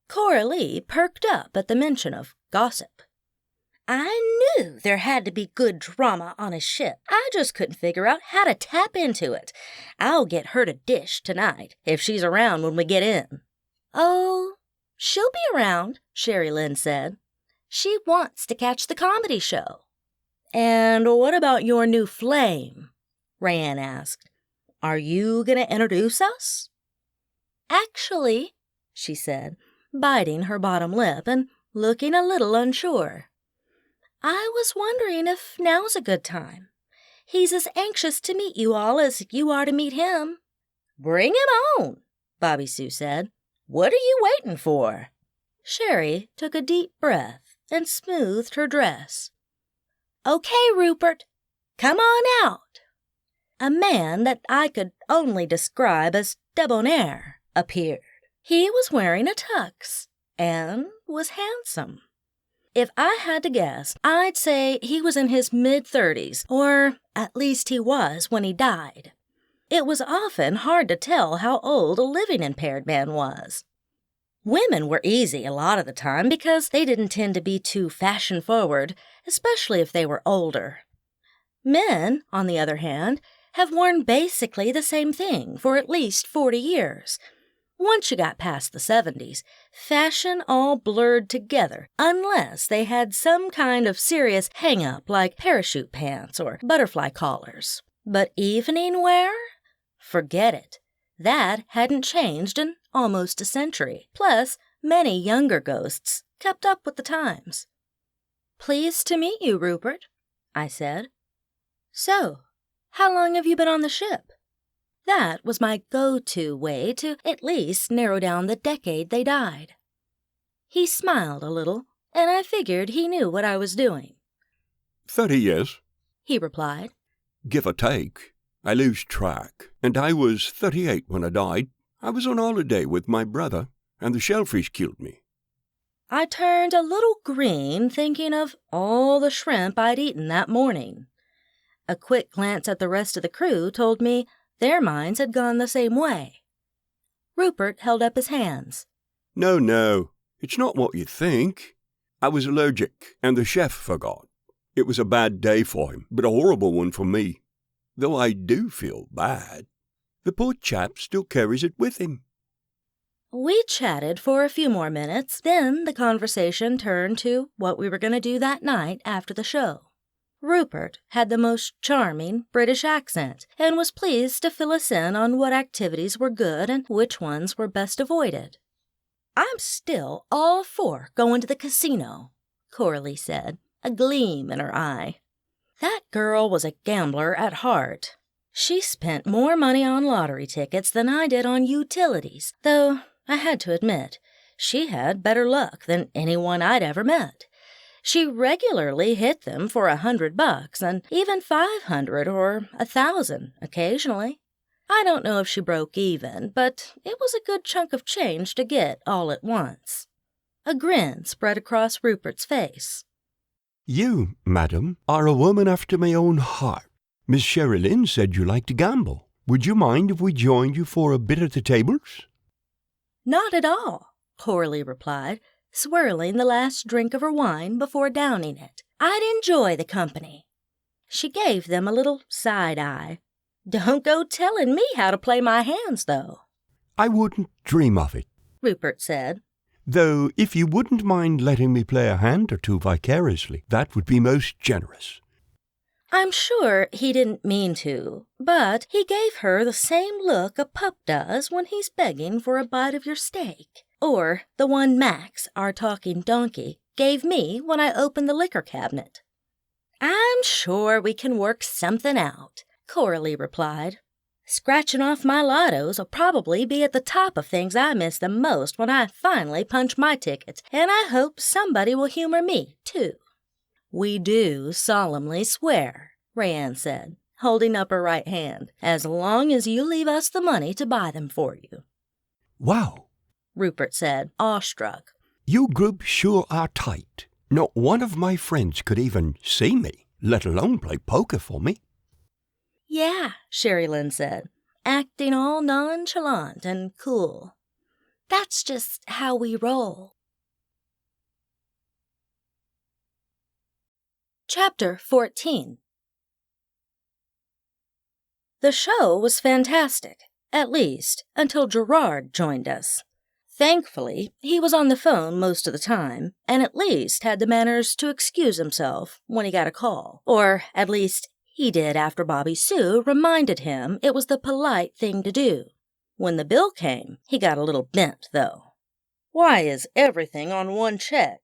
Coralie perked up at the mention of gossip. "I knew there had to be good drama on a ship. I just couldn't figure out how to tap into it. I'll get her to dish tonight, if she's around when we get in." "Oh, she'll be around," Sherry Lynn said. "She wants to catch the comedy show." "And what about your new flame?" Rayanne asked. "Are you going to introduce us?" "Actually," she said, biting her bottom lip and looking a little unsure, "I was wondering if now's a good time. He's as anxious to meet you all as you are to meet him." "Bring him on," Bobby Sue said. "What are you waiting for?" Sherry took a deep breath and smoothed her dress. "Okay, Rupert, come on out." A man that I could only describe as debonair appeared. He was wearing a tux and was handsome. If I had to guess, I'd say he was in his mid-30s, or at least he was when he died. It was often hard to tell how old a living-impaired man was. Women were easy a lot of the time because they didn't tend to be too fashion-forward, especially if they were older. Men, on the other hand, have worn basically the same thing for at least 40 years. Once you got past the 70s, fashion all blurred together unless they had some kind of serious hang-up like parachute pants or butterfly collars. But evening wear? Forget it. That hadn't changed in almost a century. Plus, many younger ghosts kept up with the times. "Pleased to meet you, Rupert," I said. "So, how long have you been on the ship?" That was my go-to way to at least narrow down the decade they died. He smiled a little, and I figured he knew what I was doing. 30 years, he replied. "Give or take. I lose track. And I was 38 when I died. I was on holiday with my brother, and the shellfish killed me." I turned a little green, thinking of all the shrimp I'd eaten that morning. A quick glance at the rest of the crew told me their minds had gone the same way. Rupert held up his hands. No, it's not what you think. I was allergic, and the chef forgot. It was a bad day for him, but a horrible one for me. Though I do feel bad. The poor chap still carries it with him. We chatted for a few more minutes, then the conversation turned to what we were going to do that night after the show. Rupert had the most charming British accent and was pleased to fill us in on what activities were good and which ones were best avoided. "I'm still all for going to the casino," Coralie said, a gleam in her eye. That girl was a gambler at heart. She spent more money on lottery tickets than I did on utilities, though I had to admit, she had better luck than anyone I'd ever met. She regularly hit them for $100 and even $500 or $1,000 occasionally. I don't know if she broke even, but it was a good chunk of change to get all at once. A grin spread across Rupert's face. You, madam, are a woman after my own heart. Miss Sherilyn said you like to gamble. Would you mind if we joined you for a bit at the tables? "Not at all," Coralie replied, swirling the last drink of her wine before downing it. "I'd enjoy the company." She gave them a little side eye. "Don't go telling me how to play my hands, though." I wouldn't dream of it, Rupert said. Though if you wouldn't mind letting me play a hand or two vicariously, that would be most generous. I'm sure he didn't mean to, but he gave her the same look a pup does when he's begging for a bite of your steak, or the one Max, our talking donkey, gave me when I opened the liquor cabinet. "I'm sure we can work something out," Coralie replied. "Scratching off my lottos will probably be at the top of things I miss the most when I finally punch my ticket, and I hope somebody will humor me, too." "We do solemnly swear," Rayanne said, holding up her right hand, "as long as you leave us the money to buy them for you." Wow, Rupert said, awestruck. You group sure are tight. Not one of my friends could even see me, let alone play poker for me. "Yeah," Sherilyn said, acting all nonchalant and cool. "That's just how we roll." Chapter 14. The show was fantastic, at least until Gerard joined us. Thankfully, he was on the phone most of the time, and at least had the manners to excuse himself when he got a call, or at least he did after Bobby Sue reminded him it was the polite thing to do. When the bill came, he got a little bent, though. "Why is everything on one check?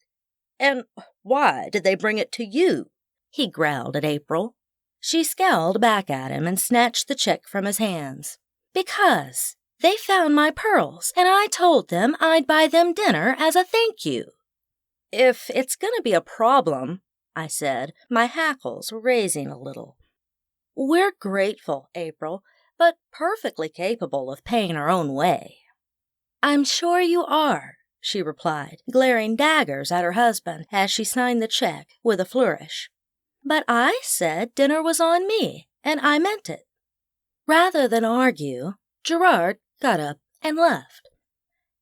And why did they bring it to you?" he growled at April. She scowled back at him and snatched the check from his hands. "Because they found my pearls, and I told them I'd buy them dinner as a thank you." "If it's going to be a problem," I said, my hackles raising a little. "We're grateful, April, but perfectly capable of paying our own way." "I'm sure you are," she replied, glaring daggers at her husband as she signed the check with a flourish. "But I said dinner was on me, and I meant it." Rather than argue, Gerard got up and left.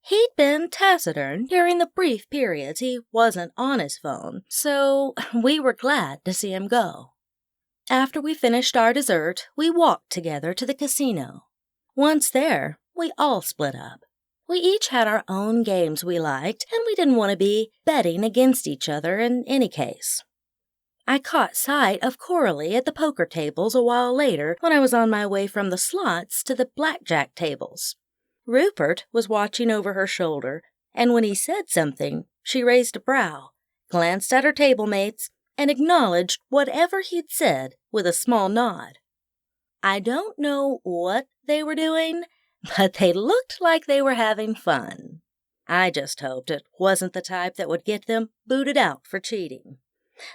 He'd been taciturn during the brief periods he wasn't on his phone, so we were glad to see him go. After we finished our dessert, we walked together to the casino. Once there, we all split up. We each had our own games we liked, and we didn't want to be betting against each other in any case. I caught sight of Coralie at the poker tables a while later when I was on my way from the slots to the blackjack tables. Rupert was watching over her shoulder, and when he said something, she raised a brow, glanced at her table mates, and acknowledged whatever he'd said with a small nod. I don't know what they were doing, but they looked like they were having fun. I just hoped it wasn't the type that would get them booted out for cheating.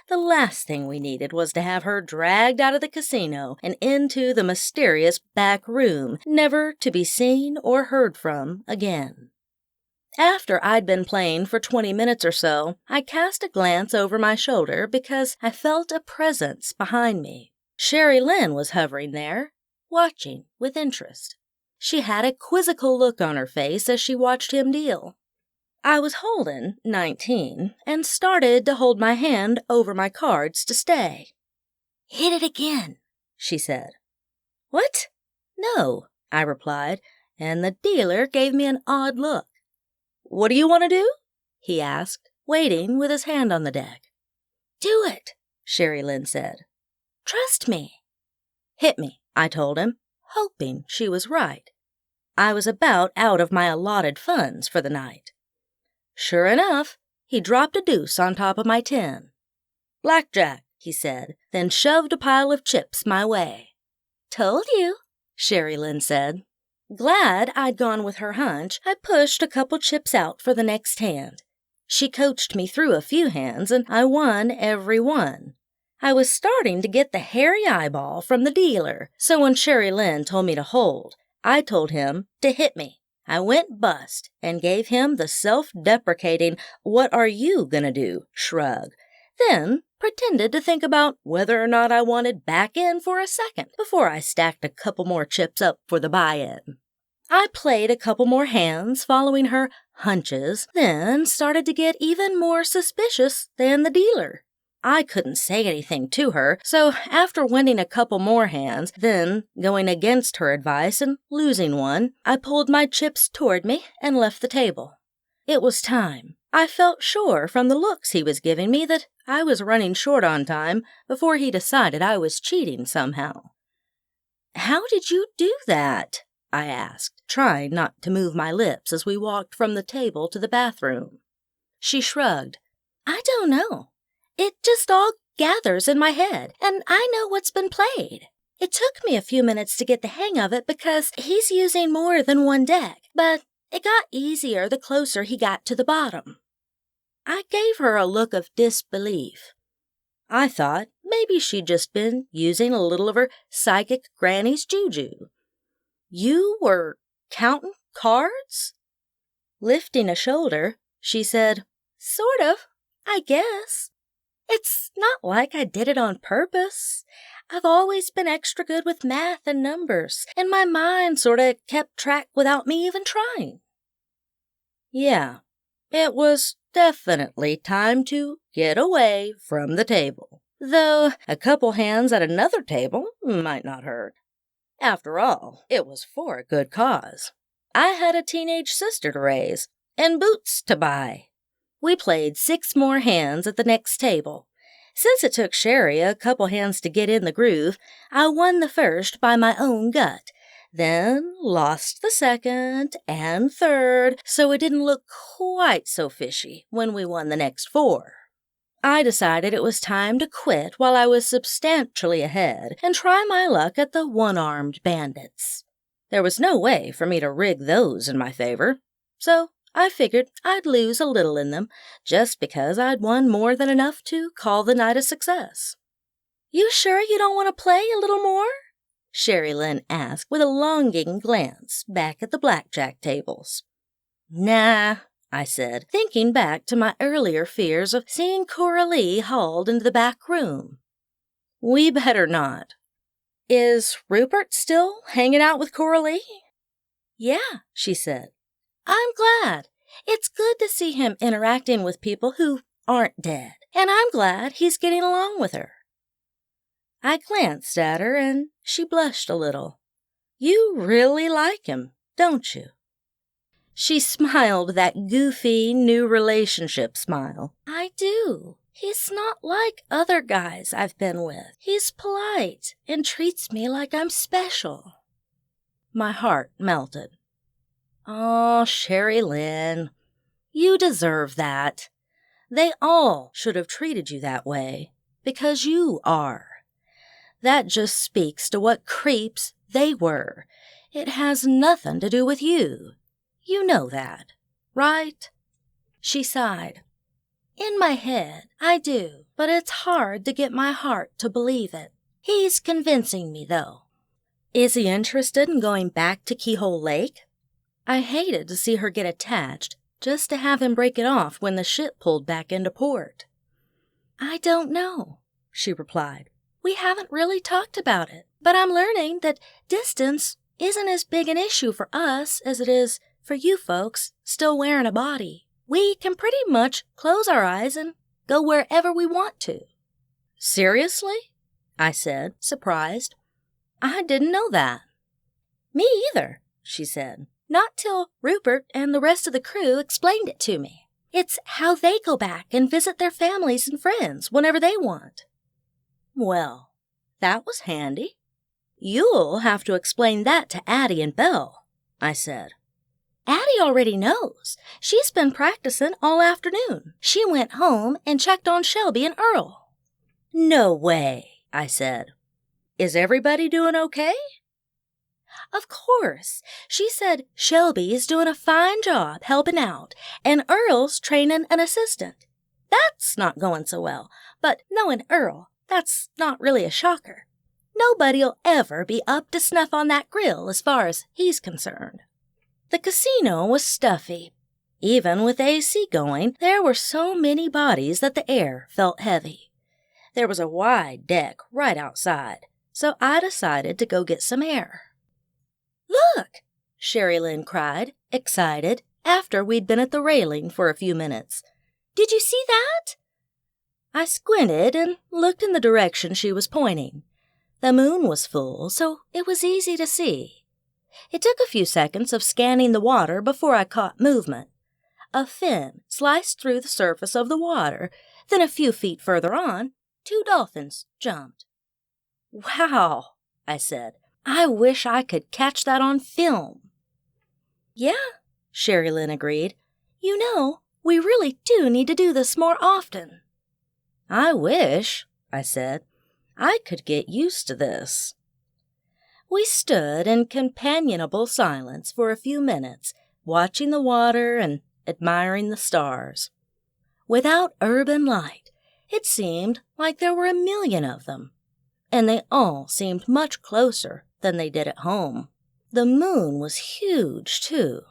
The last thing we needed was to have her dragged out of the casino and into the mysterious back room, never to be seen or heard from again. After I'd been playing for 20 minutes or so, I cast a glance over my shoulder because I felt a presence behind me. Sherilyn was hovering there, watching with interest. She had a quizzical look on her face as she watched him deal. I was holding 19 and started to hold my hand over my cards to stay. "Hit it again," she said. "What?" "No," I replied, and the dealer gave me an odd look. "What do you want to do?" he asked, waiting with his hand on the deck. "Do it," Sherry Lynn said. "Trust me." "Hit me," I told him, hoping she was right. I was about out of my allotted funds for the night. Sure enough, he dropped a deuce on top of my 10. "Blackjack," he said, then shoved a pile of chips my way. "Told you," Sherry Lynn said. Glad I'd gone with her hunch, I pushed a couple chips out for the next hand. She coached me through a few hands, and I won every one. I was starting to get the hairy eyeball from the dealer, so when Sherry Lynn told me to hold, I told him to hit me. I went bust and gave him the self-deprecating "what are you gonna do" shrug, then pretended to think about whether or not I wanted back in for a second before I stacked a couple more chips up for the buy-in. I played a couple more hands following her hunches, then started to get even more suspicious than the dealer. I couldn't say anything to her, so after winning a couple more hands, then going against her advice and losing one, I pulled my chips toward me and left the table. It was time. I felt sure from the looks he was giving me that I was running short on time before he decided I was cheating somehow. "How did you do that?" I asked, trying not to move my lips as we walked from the table to the bathroom. She shrugged. "I don't know. It just all gathers in my head, and I know what's been played. It took me a few minutes to get the hang of it because he's using more than one deck, but it got easier the closer he got to the bottom." I gave her a look of disbelief. I thought maybe she'd just been using a little of her psychic granny's juju. "You were counting cards?" Lifting a shoulder, she said, "Sort of, I guess. It's not like I did it on purpose. I've always been extra good with math and numbers, and my mind sort of kept track without me even trying." Yeah, it was definitely time to get away from the table, though a couple hands at another table might not hurt. After all, it was for a good cause. I had a teenage sister to raise, and boots to buy. We played 6 more hands at the next table. Since it took Sherry a couple hands to get in the groove, I won the first by my own gut, then lost the second and third, so it didn't look quite so fishy when we won the next 4. I decided it was time to quit while I was substantially ahead and try my luck at the one-armed bandits. There was no way for me to rig those in my favor, so I figured I'd lose a little in them just because I'd won more than enough to call the night a success. "You sure you don't want to play a little more?" Sherry Lynn asked with a longing glance back at the blackjack tables. "Nah," I said, thinking back to my earlier fears of seeing Coralie hauled into the back room. "We better not. Is Rupert still hanging out with Coralie?" "Yeah," she said. "I'm glad. It's good to see him interacting with people who aren't dead, and I'm glad he's getting along with her." I glanced at her, and she blushed a little. "You really like him, don't you?" She smiled that goofy new relationship smile. "I do. He's not like other guys I've been with. He's polite and treats me like I'm special." My heart melted. "Oh, Sherry Lynn, you deserve that. They all should have treated you that way, because you are. That just speaks to what creeps they were. It has nothing to do with you. You know that, right?" She sighed. "In my head, I do, but it's hard to get my heart to believe it. He's convincing me, though." "Is he interested in going back to Keyhole Lake?" I hated to see her get attached, just to have him break it off when the ship pulled back into port. "I don't know," she replied. "We haven't really talked about it, but I'm learning that distance isn't as big an issue for us as it is for you folks still wearing a body." We can pretty much close our eyes and go wherever we want to." "Seriously?" I said, surprised. "I didn't know that." "Me either," she said. "Not till Rupert and the rest of the crew explained it to me. It's how they go back and visit their families and friends whenever they want." "Well, that was handy." "You'll have to explain that to Addie and Belle," I said. "Addie already knows. She's been practicing all afternoon. She went home and checked on Shelby and Earl." "No way," I said. "Is everybody doing okay?" "Of course. She said Shelby is doing a fine job helping out, and Earl's training an assistant. That's not going so well, but knowing Earl, that's not really a shocker. Nobody'll ever be up to snuff on that grill as far as he's concerned." The casino was stuffy. Even with AC going, there were so many bodies that the air felt heavy. There was a wide deck right outside, so I decided to go get some air. "Look!" Sherry Lynn cried, excited, after we'd been at the railing for a few minutes. "Did you see that?" I squinted and looked in the direction she was pointing. The moon was full, so it was easy to see. It took a few seconds of scanning the water before I caught movement. A fin sliced through the surface of the water, then a few feet further on, 2 dolphins jumped. "Wow," I said. "I wish I could catch that on film." "Yeah," Sherry Lynn agreed. "You know, we really do need to do this more often." "I wish," I said, "I could get used to this." We stood in companionable silence for a few minutes, watching the water and admiring the stars. Without urban light, it seemed like there were a million of them, and they all seemed much closer than they did at home. The moon was huge, too.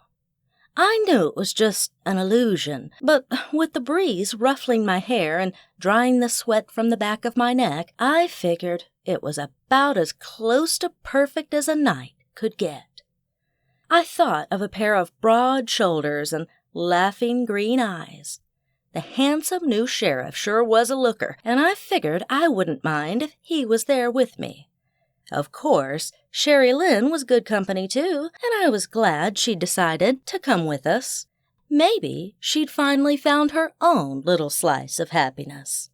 I knew it was just an illusion, but with the breeze ruffling my hair and drying the sweat from the back of my neck, I figured it was about as close to perfect as a night could get. I thought of a pair of broad shoulders and laughing green eyes. The handsome new sheriff sure was a looker, and I figured I wouldn't mind if he was there with me. Of course, Sherry Lynn was good company too, and I was glad she'd decided to come with us. Maybe she'd finally found her own little slice of happiness.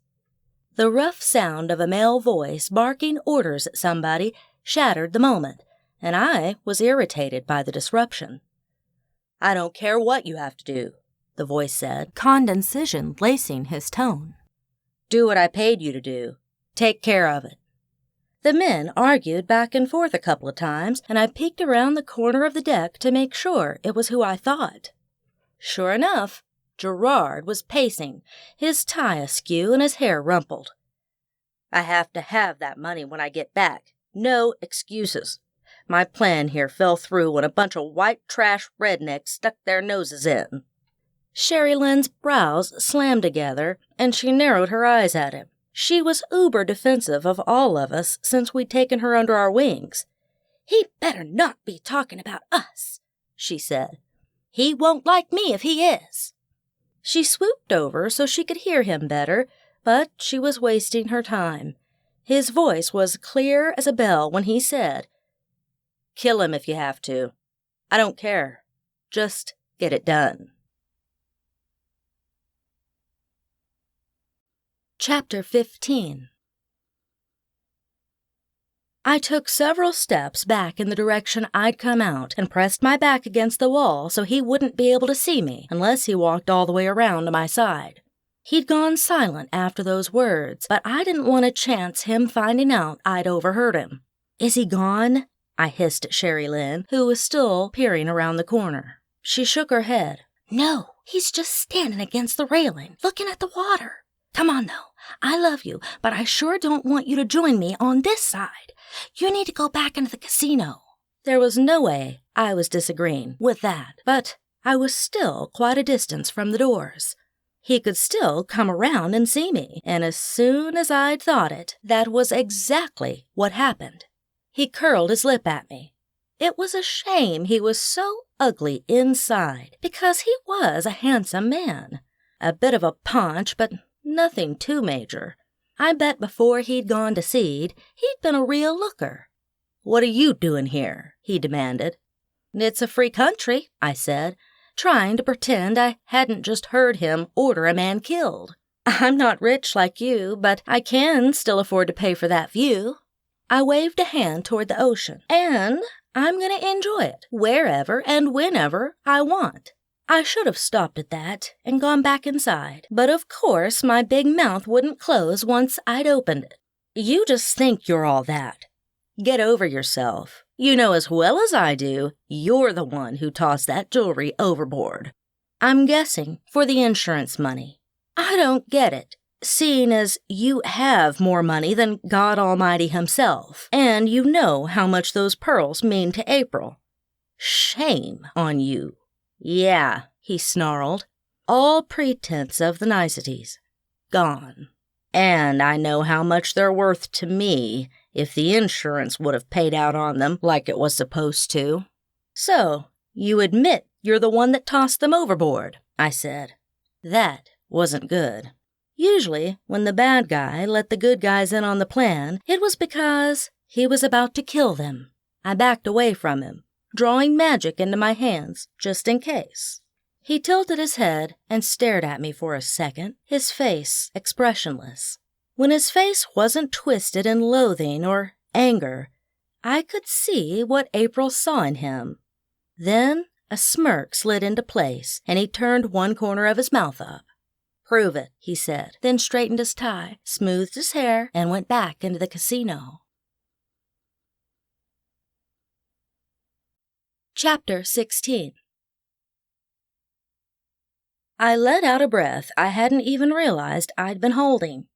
The rough sound of a male voice barking orders at somebody shattered the moment, and I was irritated by the disruption. "I don't care what you have to do," the voice said, condescension lacing his tone. "Do what I paid you to do. Take care of it." The men argued back and forth a couple of times, and I peeked around the corner of the deck to make sure it was who I thought. Sure enough, Gerard was pacing, his tie askew and his hair rumpled. "I have to have that money when I get back. No excuses. My plan here fell through when a bunch of white trash rednecks stuck their noses in." Sherry Lynn's brows slammed together, and she narrowed her eyes at him. She was uber defensive of all of us since we'd taken her under our wings. "He better not be talking about us," she said. "He won't like me if he is." She swooped over so she could hear him better, but she was wasting her time. His voice was clear as a bell when he said, "Kill him if you have to. I don't care. Just get it done." Chapter 15. I took several steps back in the direction I'd come out and pressed my back against the wall so he wouldn't be able to see me unless he walked all the way around to my side. He'd gone silent after those words, but I didn't want to chance him finding out I'd overheard him. "Is he gone?" I hissed at Sherry Lynn, who was still peering around the corner. She shook her head. "No, he's just standing against the railing, looking at the water. Come on, though. I love you, but I sure don't want you to join me on this side. You need to go back into the casino." There was no way I was disagreeing with that, but I was still quite a distance from the doors. He could still come around and see me, and as soon as I'd thought it, that was exactly what happened. He curled his lip at me. It was a shame he was so ugly inside, because he was a handsome man. A bit of a paunch, but nothing too major. I bet before he'd gone to seed, he'd been a real looker. "What are you doing here?" he demanded. "It's a free country," I said, trying to pretend I hadn't just heard him order a man killed. "I'm not rich like you, but I can still afford to pay for that view." I waved a hand toward the ocean, and I'm going to enjoy it wherever and whenever I want. I should have stopped at that and gone back inside, but of course my big mouth wouldn't close once I'd opened it. "You just think you're all that. Get over yourself. You know as well as I do, you're the one who tossed that jewelry overboard. I'm guessing for the insurance money. I don't get it, seeing as you have more money than God Almighty himself, and you know how much those pearls mean to April. Shame on you." "Yeah," he snarled. "All pretense of the niceties. Gone. And I know how much they're worth to me if the insurance would have paid out on them like it was supposed to." "So, you admit you're the one that tossed them overboard," I said. That wasn't good. Usually, when the bad guy let the good guys in on the plan, it was because he was about to kill them. I backed away from him, drawing magic into my hands just in case. He tilted his head and stared at me for a second, his face expressionless. When his face wasn't twisted in loathing or anger, I could see what April saw in him. Then a smirk slid into place, and he turned one corner of his mouth up. "Prove it," he said, then straightened his tie, smoothed his hair, and went back into the casino. Chapter 16. I let out a breath I hadn't even realized I'd been holding.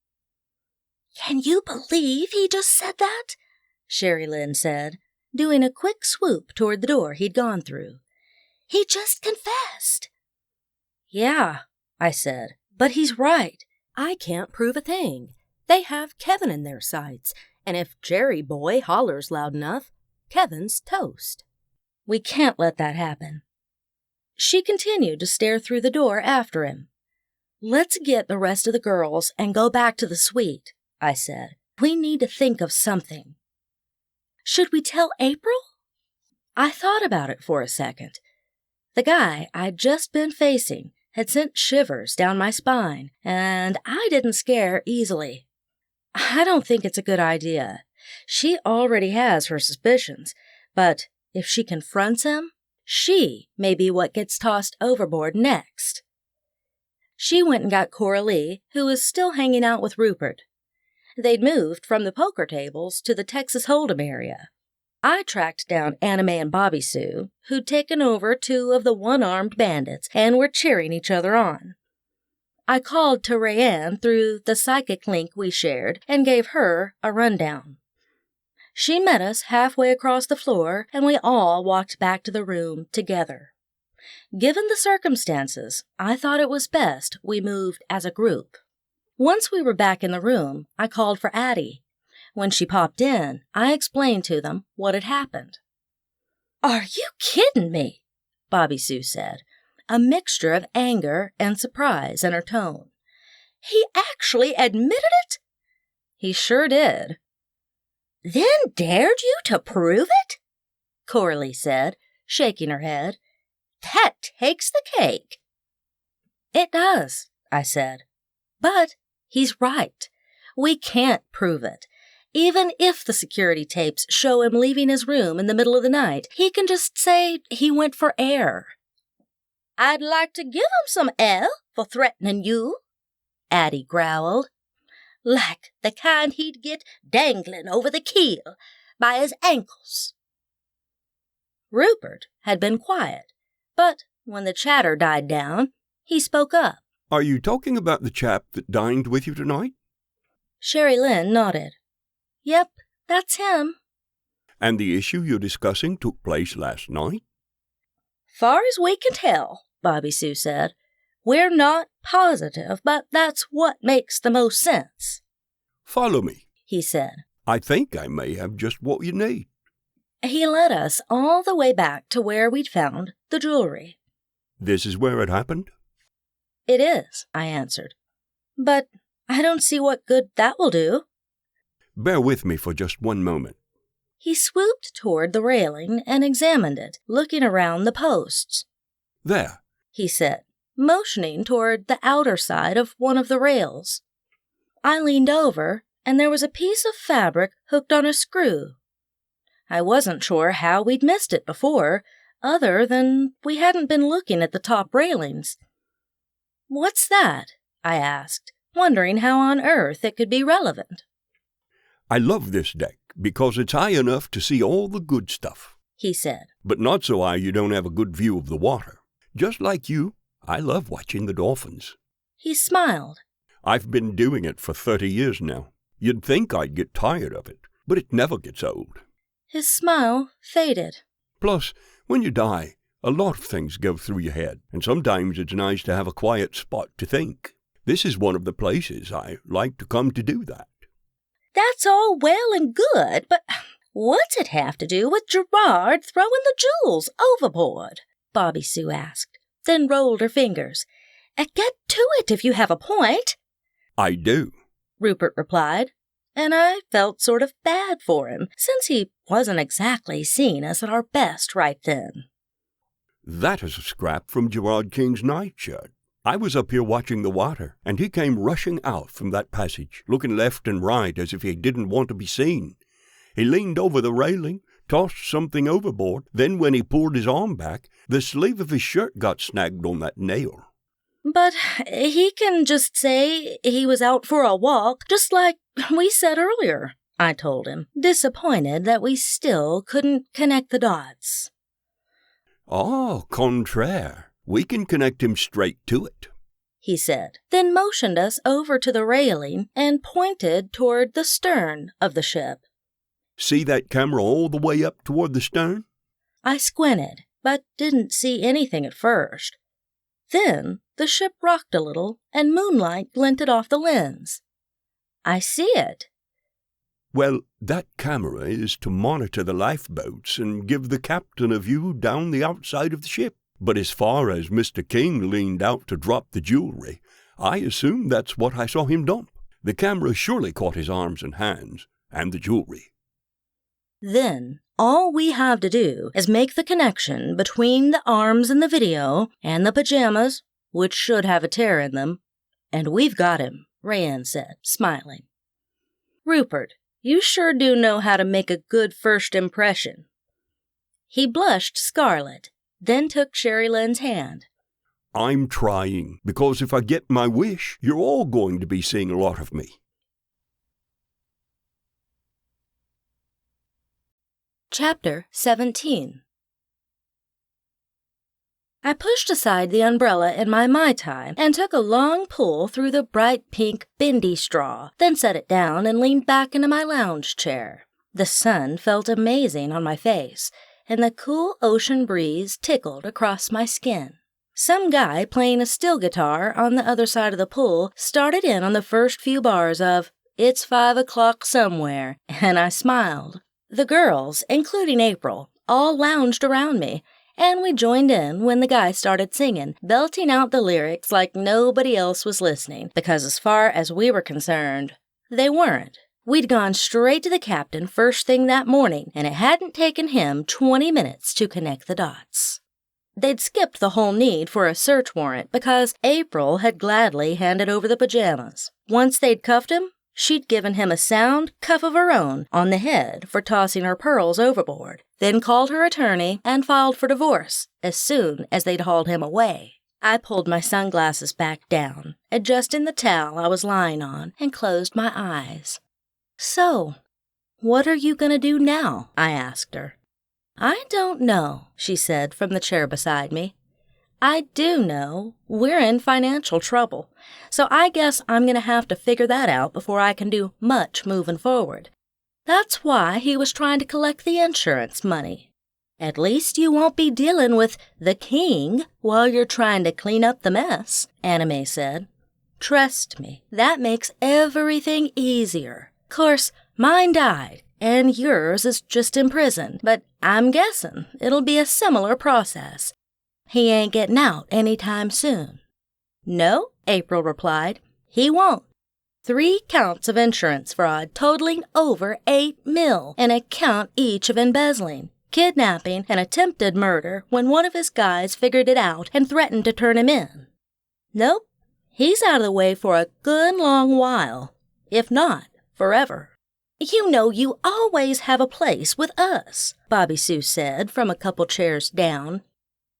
"Can you believe he just said that?" Sherry Lynn said, doing a quick swoop toward the door he'd gone through. "He just confessed." "Yeah," I said, "but he's right. I can't prove a thing. They have Kevin in their sights, and if Jerry boy hollers loud enough, Kevin's toast. We can't let that happen." She continued to stare through the door after him. "Let's get the rest of the girls and go back to the suite," I said. "We need to think of something." "Should we tell April?" I thought about it for a second. The guy I'd just been facing had sent shivers down my spine, and I didn't scare easily. I don't think it's a good idea. She already has her suspicions, but if she confronts him, she may be what gets tossed overboard next. She went and got Coralie, who was still hanging out with Rupert. They'd moved from the poker tables to the Texas Hold'em area. I tracked down Anime and Bobby Sue, who'd taken over two of the one-armed bandits and were cheering each other on. I called to Rayanne through the psychic link we shared and gave her a rundown. She met us halfway across the floor, and we all walked back to the room together. Given the circumstances, I thought it was best we moved as a group. Once we were back in the room, I called for Addie. When she popped in, I explained to them what had happened. "Are you kidding me?" Bobby Sue said, a mixture of anger and surprise in her tone. "He actually admitted it?" "He sure did." "Then dared you to prove it?" Coralie said, shaking her head. "That takes the cake." "It does," I said. "But he's right. We can't prove it. Even if the security tapes show him leaving his room in the middle of the night, he can just say he went for air." "I'd like to give him some air for threatening you," Addie growled. "Like the kind he'd get dangling over the keel by his ankles." Rupert had been quiet, but when the chatter died down, he spoke up. "Are you talking about the chap that dined with you tonight?" Sherry Lynn nodded. "Yep, that's him." "And the issue you're discussing took place last night?" "Far as we can tell," Bobby Sue said. "We're not positive, but that's what makes the most sense." "Follow me," he said. "I think I may have just what you need." He led us all the way back to where we'd found the jewelry. This is where it happened? It is, I answered. But I don't see what good that will do. Bear with me for just one moment. He swooped toward the railing and examined it, looking around the posts. There, he said, motioning toward the outer side of one of the rails. I leaned over, and there was a piece of fabric hooked on a screw. I wasn't sure how we'd missed it before, other than we hadn't been looking at the top railings. "What's that?" I asked, wondering how on earth it could be relevant. I love this deck because it's high enough to see all the good stuff, he said. But not so high you don't have a good view of the water. Just like you, I love watching the dolphins. He smiled. I've been doing it for 30 years now. You'd think I'd get tired of it, but it never gets old. His smile faded. Plus, when you die, a lot of things go through your head, and sometimes it's nice to have a quiet spot to think. This is one of the places I like to come to do that. That's all well and good, but what's it have to do with Gerard throwing the jewels overboard? Bobby Sue asked, then rolled her fingers. Get to it if you have a point. I do, Rupert replied, and I felt sort of bad for him, since he wasn't exactly seeing us at our best right then. That is a scrap from Gerard King's nightshirt. I was up here watching the water, and he came rushing out from that passage, looking left and right as if he didn't want to be seen. He leaned over the railing, tossed something overboard, then when he pulled his arm back, the sleeve of his shirt got snagged on that nail. But he can just say he was out for a walk, just like we said earlier, I told him, disappointed that we still couldn't connect the dots. Au contraire, we can connect him straight to it, he said, then motioned us over to the railing and pointed toward the stern of the ship. See that camera all the way up toward the stern? I squinted, but didn't see anything at first. Then the ship rocked a little, and moonlight glinted off the lens. I see it. Well, that camera is to monitor the lifeboats and give the captain a view down the outside of the ship. But as far as Mr. King leaned out to drop the jewelry, I assume that's what I saw him dump. The camera surely caught his arms and hands, and the jewelry. Then all we have to do is make the connection between the arms in the video and the pajamas, which should have a tear in them, and we've got him, Rayanne said, smiling. Rupert, you sure do know how to make a good first impression. He blushed scarlet, then took Sherry Lynn's hand. I'm trying, because if I get my wish, you're all going to be seeing a lot of me. Chapter 17. I pushed aside the umbrella in my Mai Tai and took a long pull through the bright pink bendy straw, then set it down and leaned back into my lounge chair. The sun felt amazing on my face, and the cool ocean breeze tickled across my skin. Some guy playing a steel guitar on the other side of the pool started in on the first few bars of "It's 5 o'clock somewhere," and I smiled. The girls, including April, all lounged around me, and we joined in when the guy started singing, belting out the lyrics like nobody else was listening, because as far as we were concerned, they weren't. We'd gone straight to the captain first thing that morning, and it hadn't taken him 20 minutes to connect the dots. They'd skipped the whole need for a search warrant because April had gladly handed over the pajamas. Once they'd cuffed him, she'd given him a sound cuff of her own on the head for tossing her pearls overboard, then called her attorney and filed for divorce as soon as they'd hauled him away. I pulled my sunglasses back down, adjusting the towel I was lying on, and closed my eyes. "So, what are you going to do now?" I asked her. "I don't know," she said from the chair beside me. "I do know we're in financial trouble, so I guess I'm going to have to figure that out before I can do much moving forward. That's why he was trying to collect the insurance money. At least you won't be dealing with the king while you're trying to clean up the mess," Anime said. "Trust me, that makes everything easier. 'Course, mine died, and yours is just in prison, but I'm guessing it'll be a similar process. He ain't getting out any time soon." "No," April replied, "he won't. 3 counts of insurance fraud totaling over $8 million, and a count each of embezzling, kidnapping, and attempted murder when one of his guys figured it out and threatened to turn him in. Nope, he's out of the way for a good long while, if not forever." "You know you always have a place with us," Bobby Sue said from a couple chairs down.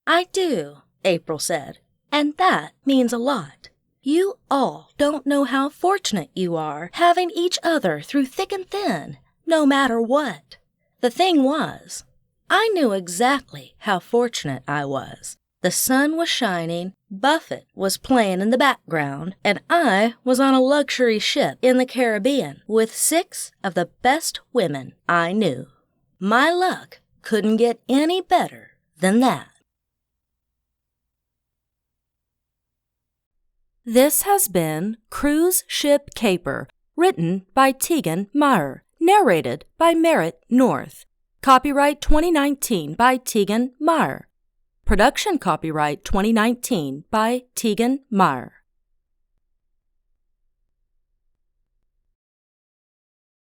"I do," April said, "and that means a lot. You all don't know how fortunate you are, having each other through thick and thin, no matter what. The thing was, I knew exactly how fortunate I was. The sun was shining, Buffett was playing in the background, and I was on a luxury ship in the Caribbean with 6 of the best women I knew. My luck couldn't get any better than that." This has been Cruise Ship Caper, written by Tegan Maher, narrated by Merritt North. Copyright 2019 by Tegan Maher. Production copyright 2019 by Tegan Maher.